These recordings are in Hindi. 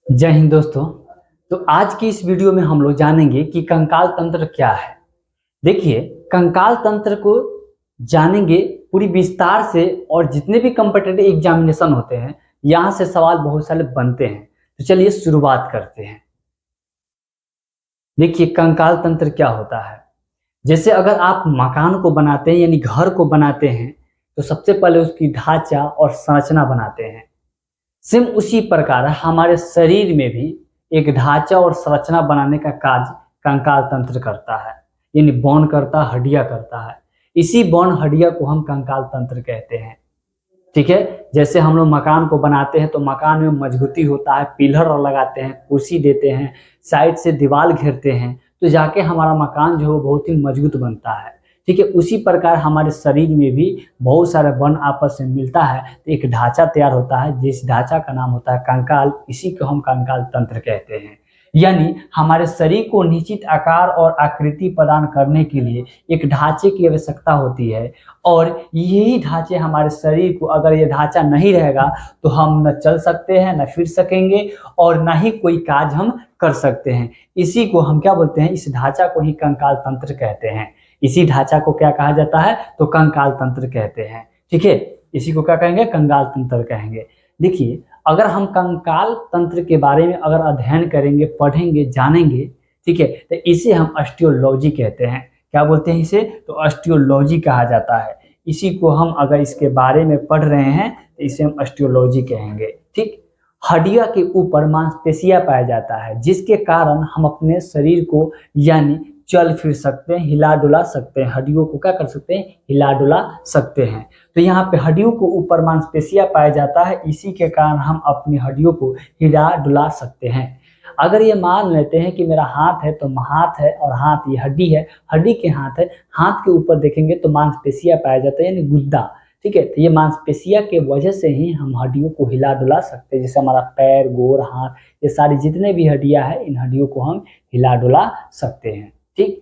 जय हिंद दोस्तों। तो आज की इस वीडियो में हम लोग जानेंगे कि कंकाल तंत्र क्या है। देखिए, कंकाल तंत्र को जानेंगे पूरी विस्तार से, और जितने भी कॉम्पिटिटिव एग्जामिनेशन होते हैं यहाँ से सवाल बहुत सारे बनते हैं। तो चलिए शुरुआत करते हैं। देखिए, कंकाल तंत्र क्या होता है। जैसे अगर आप मकान को बनाते हैं यानी घर को बनाते हैं, तो सबसे पहले उसकी ढांचा और संरचना बनाते हैं। सेम उसी प्रकार हमारे शरीर में भी एक ढांचा और संरचना बनाने का कार्य कंकाल तंत्र करता है, यानी बोन करता, हड्डियां करता है। इसी बोन हड्डियां को हम कंकाल तंत्र कहते हैं। ठीक है। जैसे हम लोग मकान को बनाते हैं तो मकान में मजबूती होता है, पिलर लगाते हैं, कुर्सी देते हैं, साइड से दीवार घेरते हैं, तो जाके हमारा मकान जो है बहुत ही मजबूत बनता है। ठीक है। उसी प्रकार हमारे शरीर में भी बहुत सारे बन आपस में मिलता है तो एक ढांचा तैयार होता है, जिस ढांचा का नाम होता है कंकाल। इसी को हम कंकाल तंत्र कहते हैं। यानी हमारे शरीर को निश्चित आकार और आकृति प्रदान करने के लिए एक ढांचे की आवश्यकता होती है, और यही ढांचे हमारे शरीर को, अगर ये ढांचा नहीं रहेगा तो हम न चल सकते हैं, न फिर सकेंगे, और न ही कोई कार्य हम कर सकते हैं। इसी को हम क्या बोलते हैं, इस ढांचा को ही कंकाल तंत्र कहते हैं। इसी ढांचा को क्या कहा जाता है, तो कंकाल तंत्र कहते हैं। ठीक है। इसी को क्या कहेंगे, कंकाल तंत्र कहेंगे। देखिए, अगर हम कंकाल तंत्र के बारे में अगर अध्ययन करेंगे, पढ़ेंगे, जानेंगे, ठीक है, तो इसे हम ऑस्टियोलॉजी कहते हैं। क्या बोलते हैं इसे, तो ऑस्टियोलॉजी कहा जाता है। इसी को हम अगर इसके बारे में पढ़ रहे हैं तो इसे हम ऑस्टियोलॉजी कहेंगे। ठीक। हड्डियां के ऊपर मांसपेशियां पाया जाता है, जिसके कारण हम अपने शरीर को यानी चल फिर सकते हैं, हिला डुला सकते हैं। हड्डियों को क्या कर सकते हैं, हिला डुला सकते हैं। तो यहाँ पे हड्डियों को ऊपर मांसपेशियां पाया जाता है, इसी के कारण हम अपनी हड्डियों को हिला डुला सकते हैं। अगर ये मान लेते हैं कि मेरा हाथ है, तो हाथ है और हाथ ये हड्डी है, हड्डी के हाथ है, हाथ के ऊपर देखेंगे तो मांसपेशियां पाया जाता है, यानी गुद्दा। ठीक है। तो ये मांसपेशियां के वजह से ही हम हड्डियों को हिला डुला सकते हैं। जैसे हमारा पैर, गोर, हाथ, ये सारी जितने भी हड्डियां हैं, इन हड्डियों को हम हिला डुला सकते हैं। ठीक।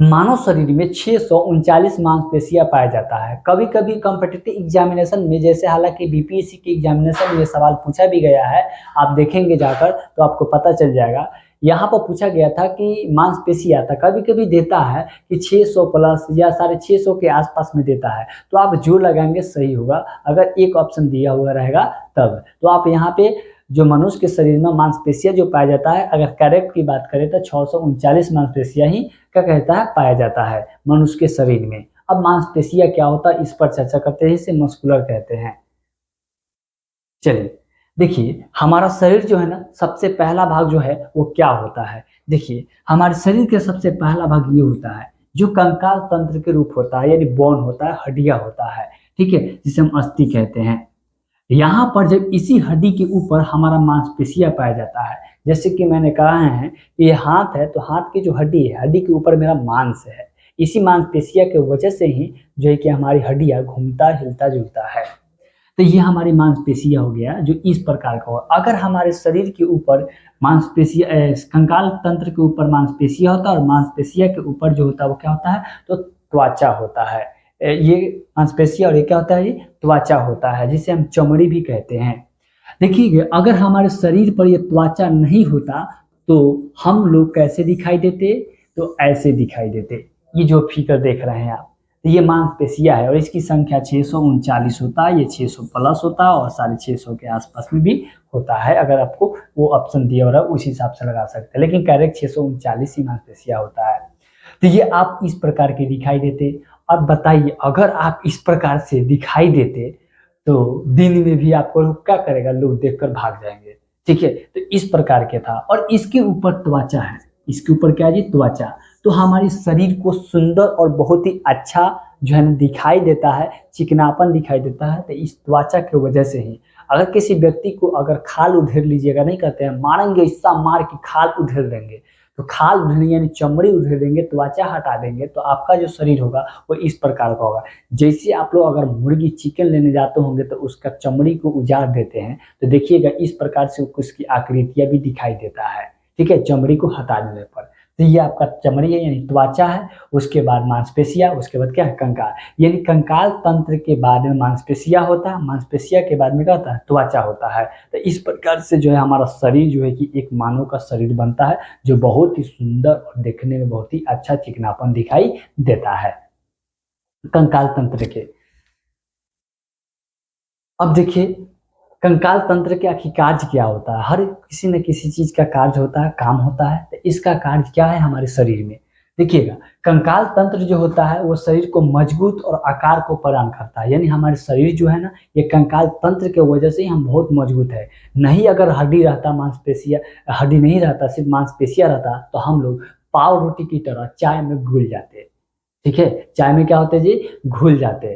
मानव शरीर में 639 मांसपेशियां पाया जाता है। कभी कभी कॉम्पिटिटिव एग्जामिनेशन में, जैसे हालांकि बीपीएससी के एग्जामिनेशन में ये सवाल पूछा भी गया है, आप देखेंगे जाकर तो आपको पता चल जाएगा। यहाँ पर पूछा गया था कि मांसपेशियां था, कभी कभी देता है कि 600 प्लस या 650 के आसपास में देता है, तो आप जो लगाएंगे सही होगा। अगर एक ऑप्शन दिया हुआ रहेगा तब तो आप यहाँ पे जो मनुष्य के शरीर में मांसपेशियां जो पाया जाता है, अगर करेक्ट की बात करें तो 639 मांसपेशियां ही क्या कहता है, पाया जाता है मनुष्य के शरीर में। अब मांसपेशियां क्या होता है, इस पर चर्चा करते हैं। इसे मस्कुलर कहते हैं। चलिए, देखिए, हमारा शरीर जो है ना, सबसे पहला भाग जो है वो क्या होता है। देखिए, हमारे शरीर का सबसे पहला भाग ये होता है जो कंकाल तंत्र के रूप होता है, यानी बोन होता है, हड्डियां होता है। ठीक है, जिसे हम अस्थि कहते हैं। यहाँ पर जब इसी हड्डी के ऊपर हमारा मांसपेशियां पाया जाता है, जैसे कि मैंने कहा है कि ये हाथ है, तो हाथ की जो हड्डी है, हड्डी के ऊपर मेरा मांस है। इसी मांसपेशियां के वजह से ही जो है कि हमारी हड्डियां घूमता, हिलता जुलता है। तो ये हमारी मांसपेशियां हो गया जो इस प्रकार का हो। अगर हमारे शरीर के ऊपर मांसपेशियां, कंकाल तंत्र के ऊपर मांसपेशियां होता है, और मांसपेशियां के ऊपर जो होता है वो क्या होता है, तो त्वचा होता है। ये मांसपेशियां, और ये क्या होता है, ये त्वचा होता है, जिसे हम चमड़ी भी कहते हैं। देखिए, अगर हमारे शरीर पर ये त्वचा नहीं होता तो हम लोग कैसे दिखाई देते, तो ऐसे दिखाई देते। ये जो फिगर देख रहे हैं आप, तो ये मांसपेशियां है, और इसकी संख्या 639 होता है। ये 600 प्लस होता है, और 650 के आसपास में भी होता है। अगर आपको वो ऑप्शन दिया हो रहा है उस हिसाब से लगा सकते हैं, लेकिन करेक्ट 639 ही मांसपेशियां होता है। तो ये आप इस प्रकार के दिखाई देते। अब बताइए, अगर आप इस प्रकार से दिखाई देते तो दिन में भी आपको लोग क्या करेगा, लोग देखकर भाग जाएंगे। ठीक है। तो इस प्रकार के था, और इसके ऊपर त्वचा है। इसके ऊपर क्या है जी, त्वचा। तो हमारे शरीर को सुंदर और बहुत ही अच्छा जो है ना दिखाई देता है, चिकनापन दिखाई देता है, तो इस त्वचा की वजह से ही। अगर किसी व्यक्ति को अगर खाल उधेड़ लीजिएगा, नहीं कहते हैं मारेंगे, ऐसा मार के खाल उधेड़ देंगे, तो खाल उधेड़ यानी चमड़ी उधेड़ देंगे, त्वचा हटा देंगे, तो आपका जो शरीर होगा वो इस प्रकार का होगा। जैसे आप लोग अगर मुर्गी चिकन लेने जाते होंगे तो उसका चमड़ी को उजाड़ देते हैं, तो देखिएगा इस प्रकार से उसकी आकृतियां भी दिखाई देता है। ठीक है, चमड़ी को हटा देने पर। तो ये आपका चमड़ी है यानी त्वचा है, उसके बाद मांसपेशियां, उसके बाद क्या है कंकाल, यानी कंकाल तंत्र के बाद में मांसपेशियां होता है, मांसपेशिया के बाद में क्या होता है त्वचा होता है। तो इस प्रकार से जो है हमारा शरीर जो है कि एक मानव का शरीर बनता है, जो बहुत ही सुंदर और देखने में बहुत ही अच्छा चिकनापन दिखाई देता है कंकाल तंत्र के। अब देखिए कंकाल तंत्र के आखिर कार्य क्या होता है। हर किसी न किसी चीज का कार्य होता है, काम होता है। तो इसका कार्य क्या है हमारे शरीर में, देखिएगा कंकाल तंत्र जो होता है वो शरीर को मजबूत और आकार को प्रदान करता है। यानी हमारे शरीर जो है ना, ये कंकाल तंत्र के वजह से ही हम बहुत मजबूत है। नहीं अगर हड्डी रहता, मांसपेशिया हड्डी नहीं रहता, सिर्फ मांसपेशिया रहता, तो हम लोग पाव रोटी की तरह चाय में घुल जाते। ठीक है, चाय में क्या होते जी, घुल जाते।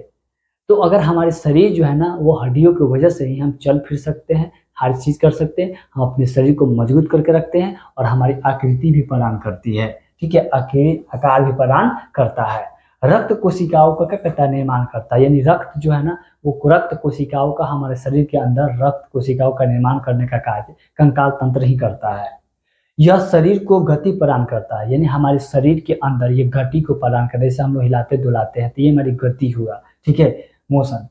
तो अगर हमारे शरीर जो है ना वो हड्डियों की वजह से ही हम चल फिर सकते हैं, हर चीज कर सकते हैं, हम अपने शरीर को मजबूत करके रखते हैं और हमारी आकृति भी प्रदान करती है। ठीक है, आकार भी प्रदान करता है। रक्त कोशिकाओं का क्या करता है, निर्माण करता है। यानी रक्त जो है ना वो रक्त कोशिकाओं का, हमारे शरीर के अंदर रक्त कोशिकाओं का निर्माण करने का कार्य कंकाल तंत्र ही करता है। यह शरीर को गति प्रदान करता है। यानी हमारे शरीर के अंदर ये गति को प्रदान करता है। जैसे हम लोग हिलाते डुलाते हैं तो ये हमारी गति हुआ। ठीक है, मोशन।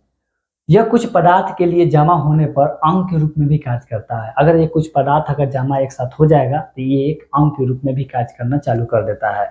यह कुछ पदार्थ के लिए जमा होने पर अंग के रूप में भी कार्य करता है। अगर ये कुछ पदार्थ अगर जमा एक साथ हो जाएगा तो ये एक अंग के रूप में भी कार्य करना चालू कर देता है।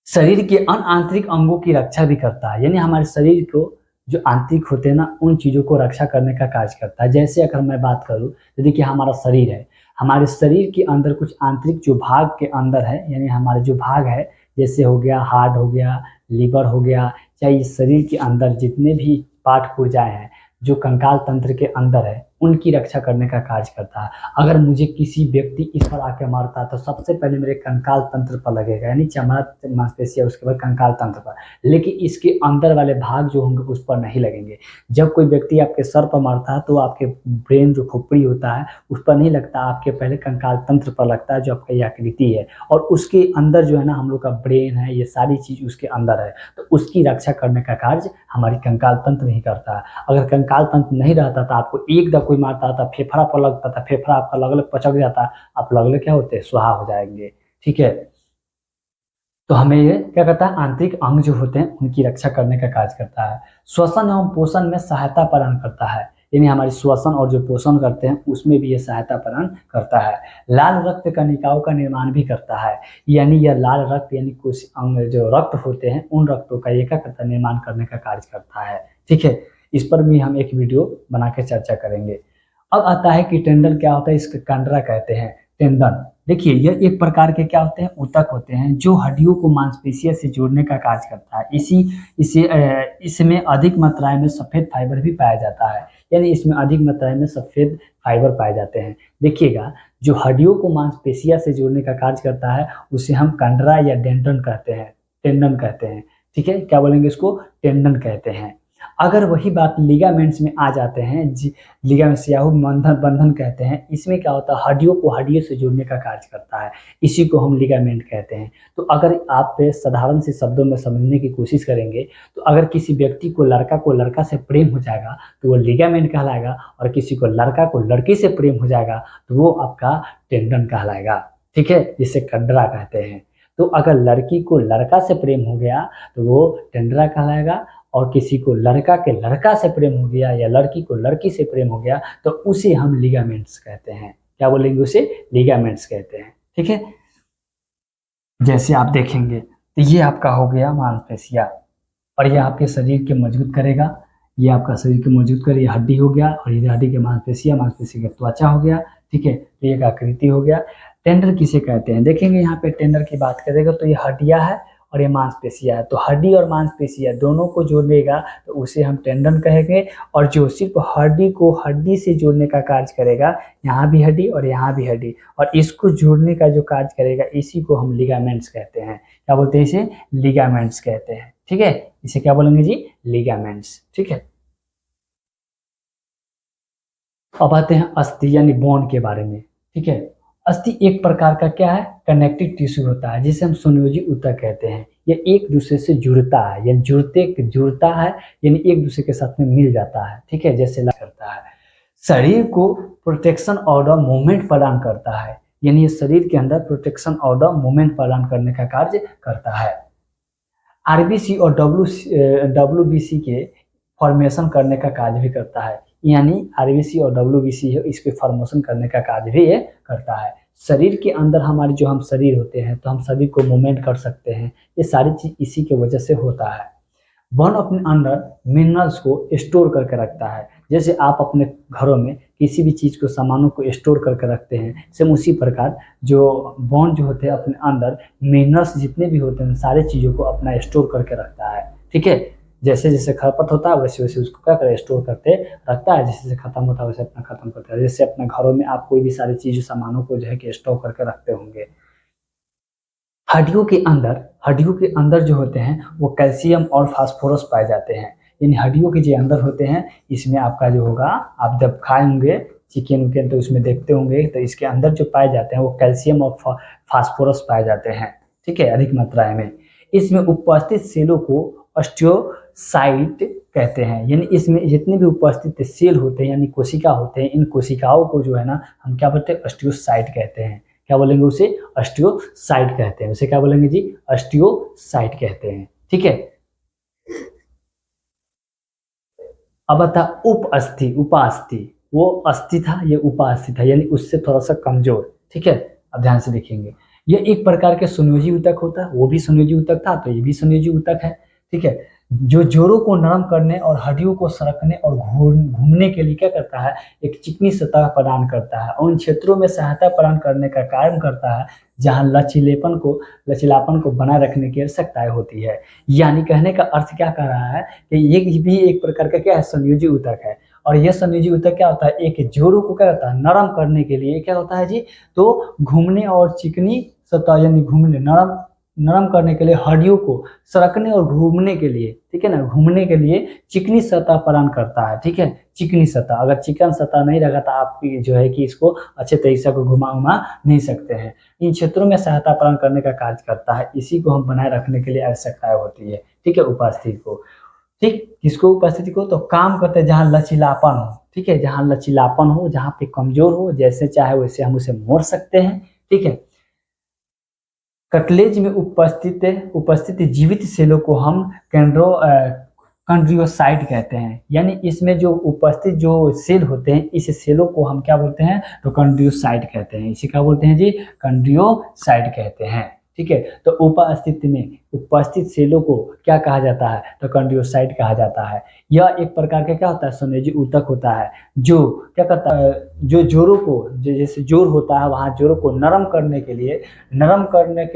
शरीर के अन्य आंतरिक अंगों की रक्षा भी करता है। यानी हमारे शरीर को जो आंतरिक होते हैं ना, उन चीजों को रक्षा करने का कार्य करता है। जैसे अगर मैं बात करूं तो देखिए हमारा शरीर है, हमारे शरीर के अंदर कुछ आंतरिक जो भाग के अंदर है, यानी हमारे जो भाग है, जैसे हो गया हार्ट हो गया, लीवर हो गया, चाहे इस शरीर के अंदर जितने भी पार्ट पुर्जाएं हैं जो कंकाल तंत्र के अंदर है, उनकी रक्षा करने का कार्य करता है। अगर मुझे किसी व्यक्ति इस पर आके मारता है तो सबसे पहले मेरे कंकाल तंत्र पर लगेगा, यानी चमड़ा मांसपेशियां, उसके बाद कंकाल तंत्र पर, लेकिन इसके अंदर वाले भाग जो होंगे उस पर नहीं लगेंगे। जब कोई व्यक्ति आपके सर पर मारता है तो आपके ब्रेन जो खोपड़ी होता है उस पर नहीं लगता, आपके पहले कंकाल तंत्र पर लगता है, जो आपका ये आकृति है। और उसके अंदर जो है ना हम लोग का ब्रेन है, ये सारी चीज उसके अंदर है, तो उसकी रक्षा करने का कार्य हमारी कंकाल तंत्र नहीं करता है। अगर कंकाल तंत्र नहीं रहता था, आपको एक दफा कोई मारता था, फेफड़ा पर लगता था, फेफड़ा आपका लगल पचक जाता, आप लगले क्या होते सुहा हो जाएंगे। ठीक है, तो हमें ये क्या करता है, आंतरिक अंग जो होते हैं उनकी रक्षा करने का कार्य करता है। श्वसन एवं पोषण में सहायता प्रदान करता है। यानी हमारी श्वसन और जो पोषण करते हैं उसमें भी ये सहायता प्रदान करता है। लाल रक्त कणिकाओं का निर्माण भी करता है। यानी यह लाल रक्त यानी कुछ अंग जो रक्त होते हैं उन रक्तों का ये क्या करता है, निर्माण करने का कार्य करता है। ठीक है, इस पर भी हम एक वीडियो बना के चर्चा करेंगे। अब आता है कि टेंडन क्या होता है, इसके कंडरा कहते हैं टेंडन। देखिए यह एक प्रकार के क्या होते हैं, ऊतक होते हैं जो हड्डियों को मांसपेशियों से जोड़ने का कार्य करता है। इसमें अधिक मात्रा में सफेद फाइबर भी पाया जाता है। यानी इसमें अधिक मात्रा में सफेद फाइबर पाए जाते हैं। देखिएगा जो हड्डियों को मांसपेशियों से जोड़ने का कार्य करता है उसे हम कंडरा या डेंटन कहते हैं, टेंडन कहते हैं। ठीक है, क्या बोलेंगे इसको, टेंडन कहते हैं। अगर वही बात लिगामेंट्स में आ जाते हैं, लिगामेंट्स या बंधन बंधन कहते हैं। इसमें क्या होता है, हड्डियों को हड्डियों से जोड़ने का कार्य करता है, इसी को हम लिगामेंट कहते हैं। तो अगर आप साधारण से शब्दों में समझने की कोशिश करेंगे तो अगर किसी व्यक्ति को लड़का से प्रेम हो जाएगा तो वो लिगामेंट कहलाएगा, और किसी को लड़का को लड़की से प्रेम हो जाएगा तो वो आपका टेंडन कहलाएगा। ठीक है, जिसे कंडरा कहते हैं। तो अगर लड़की को लड़का से प्रेम हो गया तो वो टेंडरा कहलाएगा, और किसी को लड़का के लड़का से प्रेम हो गया या लड़की को लड़की से प्रेम हो गया तो उसे हम लिगामेंट्स कहते हैं। क्या बोलेंगे, उसे लिगामेंट्स कहते हैं। ठीक है, जैसे आप देखेंगे तो ये आपका हो गया मांसपेशियां, और ये आपके शरीर के मजबूत करेगा। ये आपका शरीर के मजबूत करे, ये हड्डी हो गया, और ये हड्डी के मांसपेशियां, मांसपेशी का त्वचा हो गया। ठीक है, तो ये एक आकृति हो गया। टेंडर किसे कहते हैं, देखेंगे यहाँ पे टेंडर की बात करेगा तो ये हड्डियां है और ये मांसपेशियां है। तो हड्डी और मांसपेशियां दोनों को जोड़ेगा तो उसे हम टेंडन कहेंगे। और जो सिर्फ हड्डी को हड्डी से जोड़ने का कार्य करेगा, यहाँ भी हड्डी और यहाँ भी हड्डी, और इसको जोड़ने का जो कार्य करेगा इसी को हम लिगामेंट्स कहते हैं। क्या बोलते हैं, इसे लिगामेंट्स कहते हैं। ठीक है, इसे क्या बोलेंगे जी, लिगामेंट्स। ठीक है, अब आते हैं अस्थि यानी बोन के बारे में। ठीक है, अस्थि एक प्रकार का क्या है, कनेक्टिव टिश्यू होता है, जिसे हम संयोजी ऊतक कहते हैं। ये एक दूसरे से जुड़ता है, यानी जुड़ता है, यानी एक दूसरे के साथ में मिल जाता है। ठीक है, जैसे करता है, शरीर को प्रोटेक्शन और मूवमेंट प्रदान करता है। यानी ये शरीर के अंदर प्रोटेक्शन और द मूवमेंट प्रदान करने का कार्य करता है। आरबीसी और डब्ल्यूबीसी के फॉर्मेशन करने का कार्य भी करता है, यानी आरबीसी और डब्ल्यूबीसी है इसके फॉर्मेशन करने का कार्य भी ये करता है। शरीर के अंदर हमारे जो हम शरीर होते हैं तो हम शरीर को मूवमेंट कर सकते हैं, ये सारी चीज इसी की वजह से होता है। वन अपने अंदर मिनरल्स को स्टोर करके रखता है, जैसे आप अपने घरों में किसी भी चीज़ को सामानों को स्टोर करके रखते हैं, सेम उसी प्रकार जो बॉन्ड जो होते हैं अपने अंदर मिनरल्स जितने भी होते हैं सारे चीज़ों को अपना स्टोर करके रखता है। ठीक है, जैसे जैसे खपत होता है वैसे वैसे उसको क्या करे स्टोर करते रखता है, जैसे जैसे खत्म होता है वैसे अपना खत्म करता है। जैसे अपने घरों में आप कोई भी सारी चीज़ सामानों को जो है कि स्टोर करके रखते होंगे। हड्डियों के अंदर जो होते हैं वो कैल्शियम और फास्फोरस पाए जाते हैं। इन हड्डियों के जो अंदर होते हैं इसमें आपका जो होगा, आप जब खाए होंगे चिकन विकन तो उसमें देखते होंगे, तो इसके अंदर जो पाए जाते हैं वो कैल्शियम और फास्फोरस पाए जाते हैं। ठीक है, अधिक मात्रा में। इसमें उपस्थित सेलों को ऑस्टियोसाइट कहते हैं, यानी इसमें जितने भी उपस्थित सेल होते हैं यानी कोशिका होते हैं, इन कोशिकाओं को जो है ना हम क्या बोलते हैं ऑस्टियोसाइट कहते हैं। क्या बोलेंगे उसे? ऑस्टियोसाइट कहते हैं। उसे क्या बोलेंगे जी? ऑस्टियोसाइट कहते हैं। ठीक है, अब आता उपअस्थि। उपास्थि, वो अस्थि था ये उपास्थि था, यानी उससे थोड़ा सा कमजोर। ठीक है, अब ध्यान से देखेंगे, ये एक प्रकार के संयोजी ऊतक होता है, वो भी संयोजी ऊतक था तो ये भी संयोजी ऊतक है। ठीक है, जो जोड़ों को नरम करने और हड्डियों को सरकने और घूमने के लिए क्या करता है, एक चिकनी सतह प्रदान करता है, और उन क्षेत्रों में सहायता प्रदान करने का कार्य करता है जहां लचीलापन को बनाए रखने की आवश्यकता होती है। यानी कहने का अर्थ क्या कर रहा है कि ये भी एक प्रकार का क्या है, संयोजी ऊतक है। और यह संयोजी ऊतक क्या होता है, एक जोड़ों को क्या होता है नरम करने के लिए क्या होता है जी, तो घूमने और चिकनी सतह यानी घूमने नरम करने के लिए, हड्डियों को सरकने और घूमने के लिए, ठीक है ना, घूमने के लिए चिकनी सतह प्रदान करता है। ठीक है, चिकनी सतह, अगर चिकन सतह नहीं रहेगा तो आप जो है कि इसको अच्छे तरीके से घुमा नहीं सकते हैं। इन क्षेत्रों में सहायता प्रदान करने का कार्य करता है, इसी को हम बनाए रखने के लिए आवश्यकता होती है। ठीक है, उपस्थिति को, ठीक, किसको? उपस्थिति को। तो काम करते हैं जहाँ लचीलापन हो। ठीक है, जहाँ लचीलापन हो, जहाँ पे कमजोर हो, जैसे चाहे वैसे हम उसे मोड़ सकते हैं। ठीक है, कटलेज में उपस्थित जीवित सेलों को हम कंड्रियोसाइट कहते हैं, यानी इसमें जो उपस्थित जो सेल होते हैं इस सेलों को हम क्या बोलते हैं, तो कंड्रियोसाइट कहते हैं। इसे क्या बोलते हैं जी? कंड्रियोसाइट कहते हैं। ठीक है, तो उपस्थित सेलों को क्या कहा जाता है, तो कंड्रियोसाइट कहा जाता है। यह एक प्रकार का क्या होता है, संयोजी ऊतक होता है, जो क्या करता है, जो जोड़ों को, जैसे जोड़ होता है वहाँ जोड़ों को नरम करने के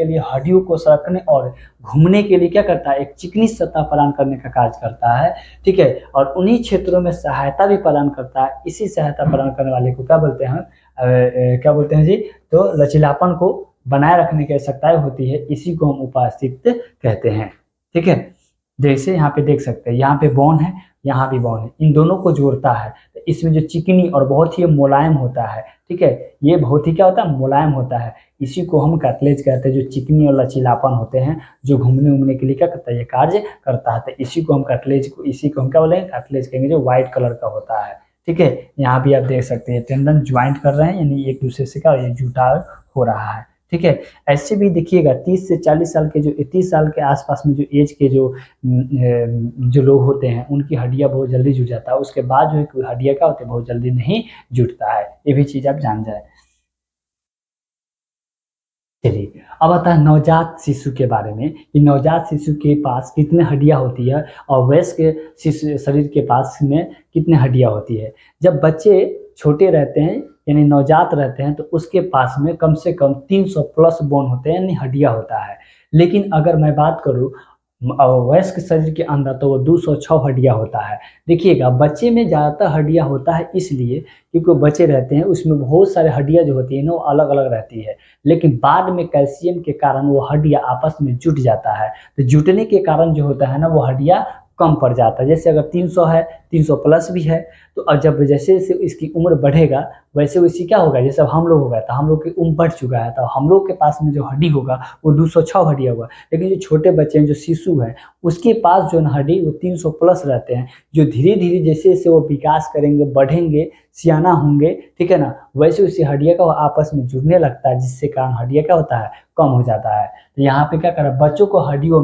लिए हड्डियों को सरकने और घूमने के लिए क्या करता है, एक चिकनी सतह प्रदान करने का कार्य करता है। ठीक है, और उन्हीं क्षेत्रों में सहायता भी प्रदान करता है। इसी सहायता प्रदान करने वाले को क्या बोलते हैं, क्या बोलते हैं जी, तो लचीलापन को बनाए रखने की आवश्यकता होती है, इसी को हम उपास्थित कहते हैं। ठीक है, जैसे यहाँ पे देख सकते हैं, यहाँ पे बोन है, यहाँ भी बोन है, इन दोनों को जोड़ता है। तो इसमें जो चिकनी और बहुत ही मुलायम होता है, ठीक है, ये बहुत ही क्या होता है, मुलायम होता है, इसी को हम कार्टिलेज कहते हैं। जो चिकनी और लचीलापन होते हैं, जो घूमने उमने के लिए क्या करता है, ये कार्य करता है। तो इसी को हम क्या बोलेंगे, कार्टिलेज कहेंगे, जो व्हाइट कलर का होता है। ठीक है, यहाँ भी आप देख सकते हैं टेंडन ज्वाइंट कर रहे हैं, यानी एक दूसरे से क्या ये जुटाव हो रहा है। ठीक है, ऐसे भी देखिएगा 30 से 40 साल के, जो 30 साल के आसपास में जो एज के जो लोग होते हैं उनकी हड्डियां बहुत जल्दी जुट जाता है, उसके बाद जो है हड्डियां क्या होते हैं, बहुत जल्दी नहीं जुटता है। ये भी चीज आप जान जाए। चलिए, अब आता है नवजात शिशु के बारे में कि नवजात शिशु के पास कितने हड्डियां होती है और वयस्क शिशु शरीर के पास में कितने हड्डियां होती है। जब बच्चे छोटे रहते हैं यानी नवजात रहते हैं तो उसके पास में कम से कम 300 प्लस बोन होते हैं, यानी हड्डियां होता है। लेकिन अगर मैं बात करूं वयस्क शरीर के अंदर तो वो 206 हड्डियां होता है। देखिएगा, बच्चे में ज़्यादातर हड्डियां होता है इसलिए क्योंकि बच्चे रहते हैं उसमें बहुत सारे हड्डियां जो होती है ना वो अलग अलग रहती है, लेकिन बाद में कैल्शियम के कारण वो हड्डियां आपस में जुट जाता है। तो जुटने के कारण जो होता है ना वो हड्डियां कम पड़ जाता है। जैसे अगर 300 है, 300 प्लस भी है, तो अब जब जैसे जैसे इसकी उम्र बढ़ेगा वैसे वैसे क्या होगा, जैसे अब हम लोग हो गए तो हम लोग की उम्र बढ़ चुका है, तो हम लोग के पास में जो हड्डी होगा वो 206 हड्डी होगा। लेकिन जो छोटे बच्चे हैं, जो शिशु है, उसके पास जो हड्डी वो 300 प्लस रहते हैं। जो धीरे धीरे जैसे जैसे वो विकास करेंगे, बढ़ेंगे, सियाना होंगे, ठीक है ना, वैसे उसी हड्डियों का वो आपस में जुड़ने लगता है, जिससे कारण हड्डियाँ क्या होता है, कम हो जाता है। तो यहाँ पे क्या करें, बच्चों को हड्डियों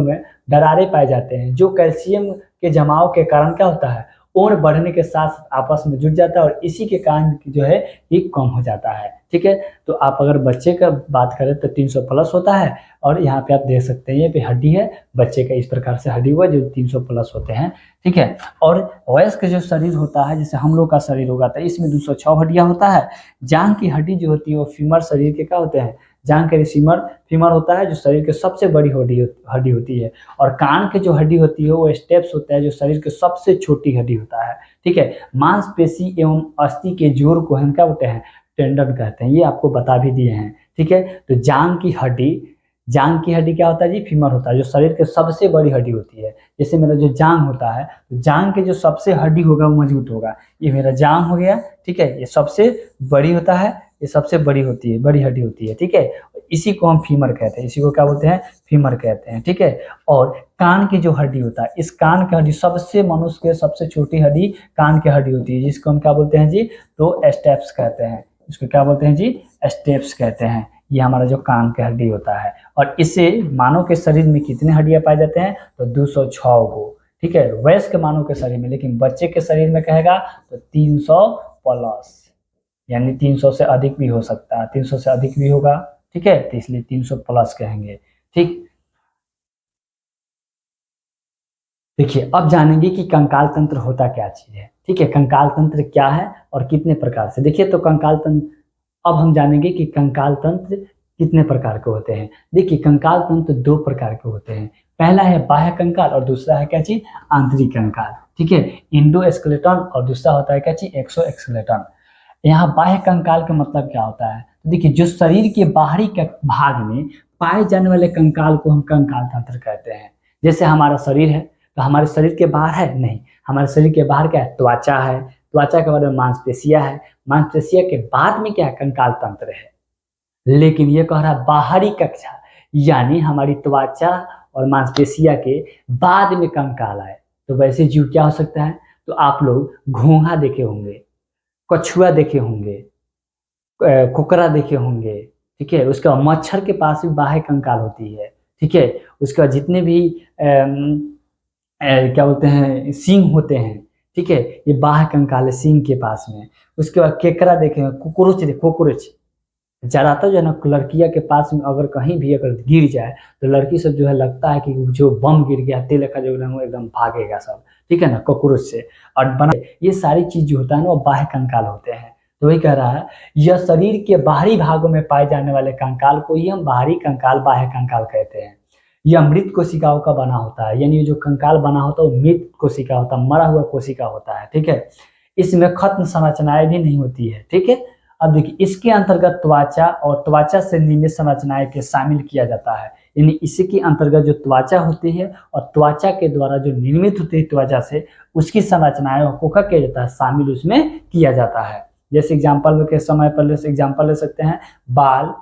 में दरारें पाए जाते हैं, जो कैल्शियम के जमाव के कारण क्या होता है, उम्र बढ़ने के साथ साथ आपस में जुड़ जाता है, और इसी के कारण जो है ये कम हो जाता है। ठीक है, तो आप अगर बच्चे का बात करें तो 300 प्लस होता है, और यहाँ पे आप देख सकते हैं ये पे हड्डी है बच्चे का, इस प्रकार से हड्डी हुआ जो 300 प्लस होते हैं। ठीक है, और वयस्क जो शरीर होता है, जैसे हम लोग का शरीर होगा, तो इसमें 206 हड्डियां होता है। जांघ की हड्डी जो होती है वो फीमर शरीर के क्या होते हैं, जांघ के फीमर होता है, जो शरीर के सबसे बड़ी हड्डी होती है। और कान की जो हड्डी होती है वो स्टेप्स होता है, जो शरीर के सबसे छोटी हड्डी होता है। ठीक है, मांसपेशी एवं अस्थि के जोड़ को हम क्या बोलते हैं, टेंडन कहते हैं, ये आपको बता भी दिए हैं। ठीक है, तो जांघ की हड्डी क्या होता है जी, फीमर होता है, जो शरीर के सबसे बड़ी हड्डी होती है। जैसे मेरा जो जांघ होता है, तो जांघ के जो सबसे हड्डी होगा वो मजबूत होगा, ये मेरा जांघ हो गया। ठीक है, ये सबसे बड़ी होता है, ये सबसे बड़ी होती है, बड़ी हड्डी होती है। ठीक है, इसी को हम फीमर कहते हैं, इसी को क्या बोलते हैं, फीमर कहते हैं। ठीक है, और कान की जो हड्डी होता है, इस कान की हड्डी सबसे मनुष्य के सबसे छोटी हड्डी कान की हड्डी होती है, जिसको हम क्या बोलते हैं जी, तो स्टेप्स कहते हैं। इसको क्या बोलते हैं जी, स्टेप्स कहते हैं। ये हमारा जो कान की हड्डी होता है, और इससे मानव के शरीर में कितने हड्डियां पाए जाते हैं, तो 206 को। ठीक है, वयस्क मानव के शरीर में, लेकिन बच्चे के शरीर में कहेगा तो 300 प्लस, यानी 300 से अधिक भी हो सकता है, 300 से अधिक भी होगा। ठीक है, तो इसलिए 300 प्लस कहेंगे। ठीक, देखिए अब जानेंगे कि कंकाल तंत्र होता क्या चीज है। ठीक है, कंकाल तंत्र क्या है और कितने प्रकार से। देखिए तो कंकाल तंत्र, अब हम जानेंगे कि कंकाल तंत्र कितने प्रकार के होते हैं। देखिए कंकाल तंत्र दो प्रकार के होते हैं, पहला है बाह्य कंकाल और दूसरा है क्या चीज, आंतरिक कंकाल। ठीक है, इंडोस्केलेटन और दूसरा होता है क्या चीज, एक्सोस्केलेटन। यहाँ बाह्य कंकाल का मतलब क्या होता है, तो देखिए जो शरीर के बाहरी भाग में पाए जाने वाले कंकाल को हम कंकाल तंत्र कहते हैं। जैसे हमारा शरीर है, तो हमारे शरीर के बाहर है नहीं, हमारे शरीर के बाहर क्या है, त्वचा है, त्वचा के बाद में मांसपेशियां है, मांसपेशिया के बाद में क्या है, कंकाल तंत्र है। लेकिन ये कह रहा है बाहरी कक्षा, यानी हमारी त्वचा और मांसपेशिया के बाद में कंकाल आए। तो वैसे जीव क्या हो सकता है, तो आप लोग घोंघा देखे होंगे, कछुआ देखे होंगे, कुकरा देखे होंगे। ठीक है, उसके बाद मच्छर के पास भी बाह्य कंकाल होती है। ठीक है, उसके बाद जितने भी क्या बोलते हैं, सींग होते हैं। ठीक है, ये बाह्य कंकाल है सींग के पास में। उसके बाद केकड़ा देखेंगे, कोकरोच ज्यादातर जो है ना लड़कियां के पास में अगर कहीं भी अगर गिर जाए तो लड़की सब जो है लगता है कि जो बम गिर गया तेल का जो है वो एकदम भागेगा सब। ठीक है ना, कॉकरोच से। और बना ये सारी चीज जो होता है ना वो बाह्य कंकाल होते हैं। तो वही कह रहा है, यह शरीर के बाहरी भागों में पाए जाने वाले कंकाल को ही हम बाहरी कंकाल, बाह्य कंकाल कहते हैं। यह मृत कोशिकाओं का बना होता है, यानी जो कंकाल बना होता है वो मृत कोशिका होता है, मरा हुआ कोशिका होता है। ठीक है, इसमें खत्म संरचनाएं भी नहीं होती है। ठीक है, अब देखिए इसके अंतर्गत त्वचा और त्वचा से निर्मित संरचनाएं के शामिल किया जाता है, यानी इसके अंतर्गत जो त्वचा होती है और त्वचा के द्वारा जो निर्मित होती है त्वचा से, उसकी संरचनाएं को क्या किया जाता है, शामिल उसमें किया जाता है। जैसे एग्जाम्पल के समय पर एग्जाम्पल ले सकते हैं, बाल,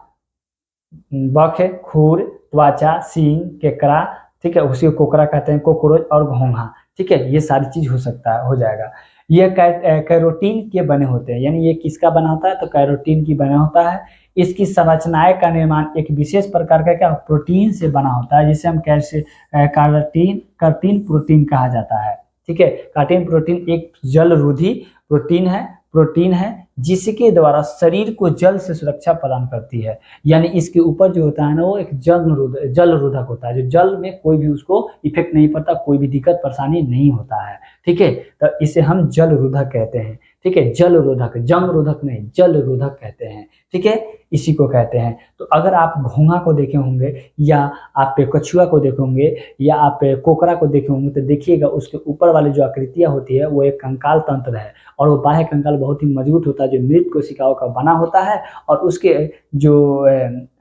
बख, खुर, त्वचा, सींग, केकड़ा। ठीक है, उसी को कोकरा कहते हैं, कोकरोच और घोंघा। ठीक है, ये सारी चीज हो सकता है, हो जाएगा। ये कैरोटीन के बने होते हैं, यानी ये किसका बना होता है, तो कैरोटीन की बना होता है। इसकी संरचनाएं का निर्माण एक विशेष प्रकार का क्या प्रोटीन से बना होता है, जिसे हम कैसे कार्टिन प्रोटीन कहा जाता है। ठीक है, कार्टिन प्रोटीन एक जलरोधी प्रोटीन है जिसके द्वारा शरीर को जल से सुरक्षा प्रदान करती है। यानी इसके ऊपर जो होता है ना वो एक जल रोधक होता है, जो जल में कोई भी उसको इफेक्ट नहीं पड़ता, कोई भी दिक्कत परेशानी नहीं होता है। ठीक है, तो इसे हम जल रोधक कहते हैं। ठीक है, जल रोधक, जंग रोधक नहीं, जल रोधक कहते हैं। ठीक है, इसी को कहते हैं। तो अगर आप घोंघा को देखे होंगे, या आप कछुआ को देखे होंगे, या आप कोकरा को देखे होंगे, तो देखिएगा उसके ऊपर वाली जो आकृतियां होती है वो एक कंकाल तंत्र है, और वो बाह्य कंकाल बहुत ही मजबूत होता है, जो मृत कोशिकाओं का बना होता है। और उसके जो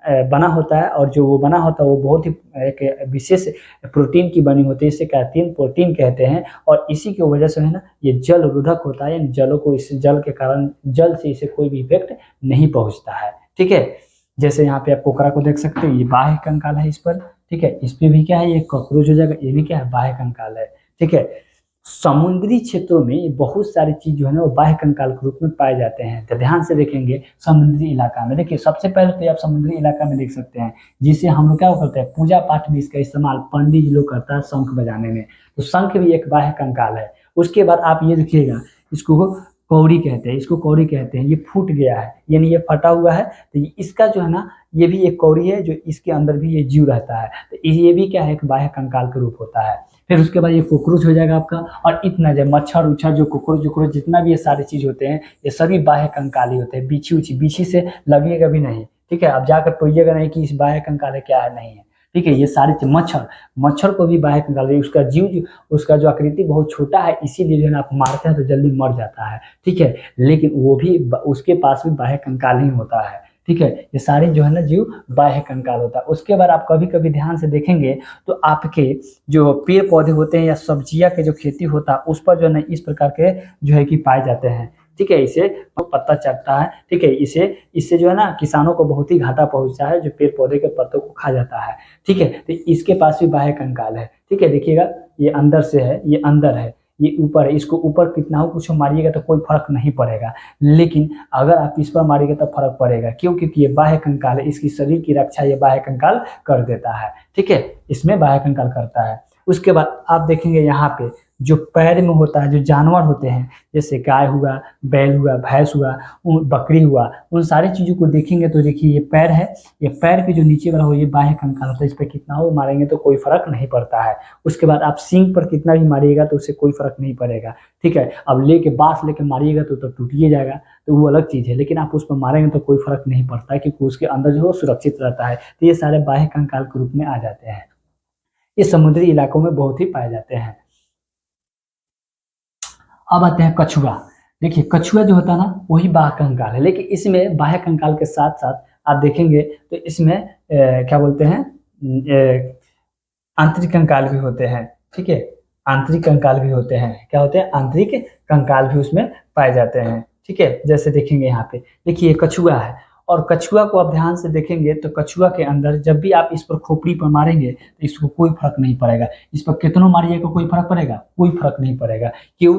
बना होता है, और जो वो बना होता है वो बहुत ही एक विशेष प्रोटीन की बनी होती है, इसे कैर्टिन प्रोटीन कहते हैं। और इसी की वजह से है ना ये जल रोधक होता है, यानी जलों को, इस जल के कारण जल से इसे कोई भी इफेक्ट नहीं पहुंचता है। ठीक है, जैसे यहाँ पे आप कोकरा को देख सकते हैं, ये बाह्य कंकाल है इस पर। ठीक है, इस पे भी क्या है, ये कॉकरोच हो जाएगा, ये भी क्या है, बाह्य कंकाल है। ठीक है, समुद्री क्षेत्रों में बहुत सारी चीज जो है ना वो बाह्य कंकाल के रूप में पाए जाते हैं। तो ध्यान से देखेंगे समुद्री इलाका में, देखिए सबसे पहले तो आप समुद्री इलाका में देख सकते हैं, जिसे हम लोग क्या करते हैं, पूजा पाठ में इसका इस्तेमाल पंडित जी लोग करता है शंख बजाने में, तो शंख भी एक बाह्य कंकाल है। उसके बाद आप ये देखिएगा, इसको कौड़ी कहते हैं, इसको कौड़ी कहते हैं, ये फूट गया है यानी ये फटा हुआ है, तो इसका जो है ना ये भी एक कौड़ी है, जो इसके अंदर भी ये जीव रहता है, तो ये भी क्या है, एक बाह्य कंकाल के रूप होता है। फिर उसके बाद ये कोकरोच हो जाएगा आपका, और इतना जो मच्छर उच्छर जो कोकरोच उकरोच जितना भी ये सारी चीज होते हैं, ये सभी बाह्य कंकाली होते हैं। बिच्छी उच्छी, बिच्छी से लगेगा भी नहीं। ठीक है, अब जाकर टोइएगा नहीं कि इस बाह्य कंकाल है क्या है, नहीं है। ठीक है, ये सारी चीज, मच्छर, मच्छर को भी बाह्य कंकाल है, उसका जीव, उसका जो आकृति बहुत छोटा है, इसीलिए जो है ना आप मारते हैं तो जल्दी मर जाता है। ठीक है, लेकिन वो भी उसके पास भी बाह्य कंकाल ही होता है। ठीक है, ये सारे जो है ना जीव बाह्य कंकाल होता है। उसके बाद आप कभी कभी ध्यान से देखेंगे तो आपके जो पेड़ पौधे होते हैं या सब्जियां के जो खेती होता है उस पर जो है ना इस प्रकार के जो है कि पाए जाते हैं। ठीक है, इसे तो पत्ता चढ़ता है। ठीक है, इसे इससे जो है ना किसानों को बहुत ही घाटा पहुंचता है, जो पेड़ पौधे के पत्तों को खा जाता है। ठीक है, तो इसके पास भी बाह्य कंकाल है। ठीक है, देखिएगा ये अंदर से है, ये अंदर है, ये ऊपर है, इसको ऊपर कितना हो कुछ मारिएगा तो कोई फर्क नहीं पड़ेगा, लेकिन अगर आप इस पर मारिएगा तो फर्क पड़ेगा। क्यों? क्योंकि ये बाह्य कंकाल है, इसकी शरीर की रक्षा ये बाह्य कंकाल कर देता है। ठीक है, इसमें बाह्य कंकाल करता है। उसके बाद आप देखेंगे यहाँ पे जो पैर में होता है, जो जानवर होते हैं, जैसे गाय हुआ, बैल हुआ, भैंस हुआ, बकरी हुआ, उन सारी चीजों को देखेंगे तो देखिए ये पैर है, ये पैर के जो नीचे वाला हो ये बाह्य कंकाल होता है, इस पर कितना हो मारेंगे तो कोई फर्क नहीं पड़ता है। उसके बाद आप सींग पर कितना भी मारिएगा तो उससे कोई फर्क नहीं पड़ेगा। ठीक है, अब लेके बांस लेके मारिएगा तो टूटिए जाएगा, तो वो अलग चीज है, लेकिन आप उस पर मारेंगे तो कोई फर्क नहीं पड़ता है, क्योंकि उसके अंदर जो है सुरक्षित रहता है। तो ये सारे बाह्य कंकाल के रूप में आ जाते हैं, ये समुद्री इलाकों में बहुत ही पाए जाते हैं। अब आते हैं कछुआ। देखिए कछुआ जो होता है ना वही बाह्य कंकाल है, लेकिन इसमें बाह्य कंकाल के साथ साथ आप देखेंगे तो इसमें क्या बोलते हैं, आंतरिक कंकाल भी होते हैं। ठीक है, आंतरिक कंकाल भी होते हैं, क्या होते हैं, आंतरिक कंकाल भी उसमें पाए जाते हैं। ठीक है, जैसे देखेंगे यहाँ पे, देखिए कछुआ है, और कछुआ को आप ध्यान से देखेंगे तो कछुआ के अंदर जब भी आप इस पर खोपड़ी पर मारेंगे तो इसको कोई फर्क नहीं पड़ेगा, इस पर कितनों मारिएगा कोई फर्क पड़ेगा, कोई फर्क नहीं पड़ेगा। क्यों?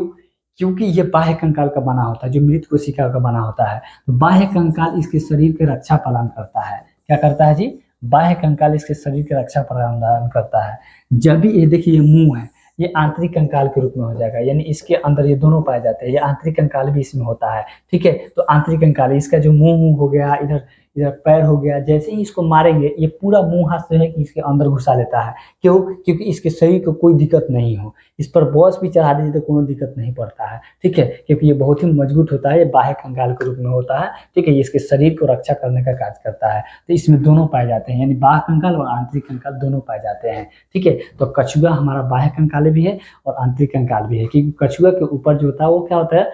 क्योंकि ये बाह्य कंकाल का बना होता है, जो मृत कोशिका का बना होता है। तो बाह्य कंकाल इसके शरीर के रक्षा प्रदान करता है। क्या करता है जी? बाह्य कंकाल इसके शरीर के रक्षा प्रदान करता है। जब भी ये देखिए ये मुंह है, ये आंतरिक कंकाल के रूप में हो जाएगा, यानी इसके अंदर ये दोनों पाए जाते हैं, ये आंतरिक कंकाल भी इसमें होता है। ठीक है, तो आंतरिक कंकाल इसका जो मुंह हो गया, इधर इधर पैर हो गया, जैसे ही इसको मारेंगे ये पूरा मुंह हाथ से है कि इसके अंदर घुसा लेता है। क्यों? क्योंकि इसके शरीर को कोई दिक्कत नहीं हो, इस पर बॉस भी चढ़ा दीजिए तो कोई दिक्कत नहीं पड़ता है। ठीक है, क्योंकि ये बहुत ही मजबूत होता है, ये बाह्य कंकाल के रूप में होता है। ठीक है, ये इसके शरीर को रक्षा करने का कार्य करता है। तो इसमें दोनों पाए जाते हैं, यानी बाह्य कंकाल और आंतरिक कंकाल दोनों पाए जाते हैं। ठीक है, तो कछुआ हमारा बाह्य कंकाल भी है और आंतरिक कंकाल भी है, क्योंकि कछुआ के ऊपर जो होता है वो क्या होता है,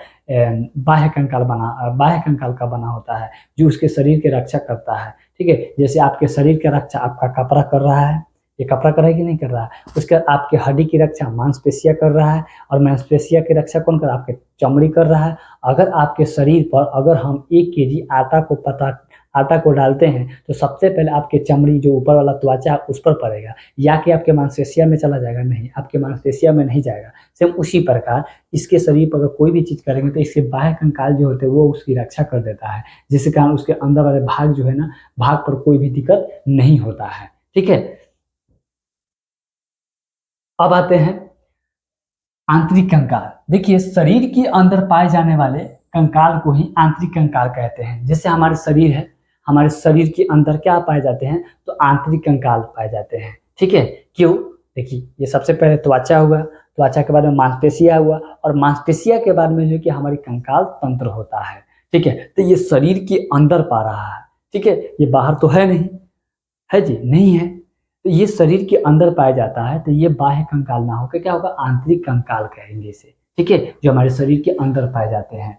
बाह्य कंकाल का बना होता है, जो उसके शरीर की रक्षा करता है। ठीक है, जैसे आपके शरीर की रक्षा आपका कपड़ा कर रहा है, ये कपड़ा कर रहा है कि नहीं कर रहा है, उसके आपके हड्डी की रक्षा मांसपेशियां कर रहा है, और मांसपेशियां की रक्षा कौन कर रहा है, आपके चमड़ी कर रहा है। अगर आपके शरीर पर अगर हम 1 kg आटा को डालते हैं तो सबसे पहले आपके चमड़ी जो ऊपर वाला त्वचा है उस पर पड़ेगा, या कि आपके मांसपेशिया में चला जाएगा, नहीं, आपके मांसपेशिया में नहीं जाएगा। सेम उसी प्रकार इसके शरीर पर अगर कोई भी चीज करेंगे तो इसके बाह्य कंकाल जो होते हैं वो उसकी रक्षा कर देता है, जिसके कारण उसके अंदर वाले भाग जो है ना, भाग पर कोई भी दिक्कत नहीं होता है। ठीक है, अब आते हैं आंतरिक कंकाल। देखिए शरीर के अंदर पाए जाने वाले कंकाल को ही आंतरिक कंकाल कहते हैं। जैसे हमारे शरीर है, हमारे शरीर के अंदर क्या पाए जाते हैं, तो आंतरिक कंकाल पाए जाते हैं। ठीक है, क्यों? देखिए ये सबसे पहले त्वचा हुआ, त्वचा के बाद में मांसपेशिया हुआ, और मांसपेशिया के बाद में जो है कि हमारी कंकाल तंत्र होता है। ठीक है, तो ये शरीर के अंदर पा रहा है। ठीक है, ये बाहर तो है नहीं, है जी, नहीं है, तो ये शरीर के अंदर पाया जाता है, तो ये बाह्य कंकाल ना होकर क्या होगा, आंतरिक कंकाल कहेंगे इसे। ठीक है, जो हमारे शरीर के अंदर पाए जाते हैं।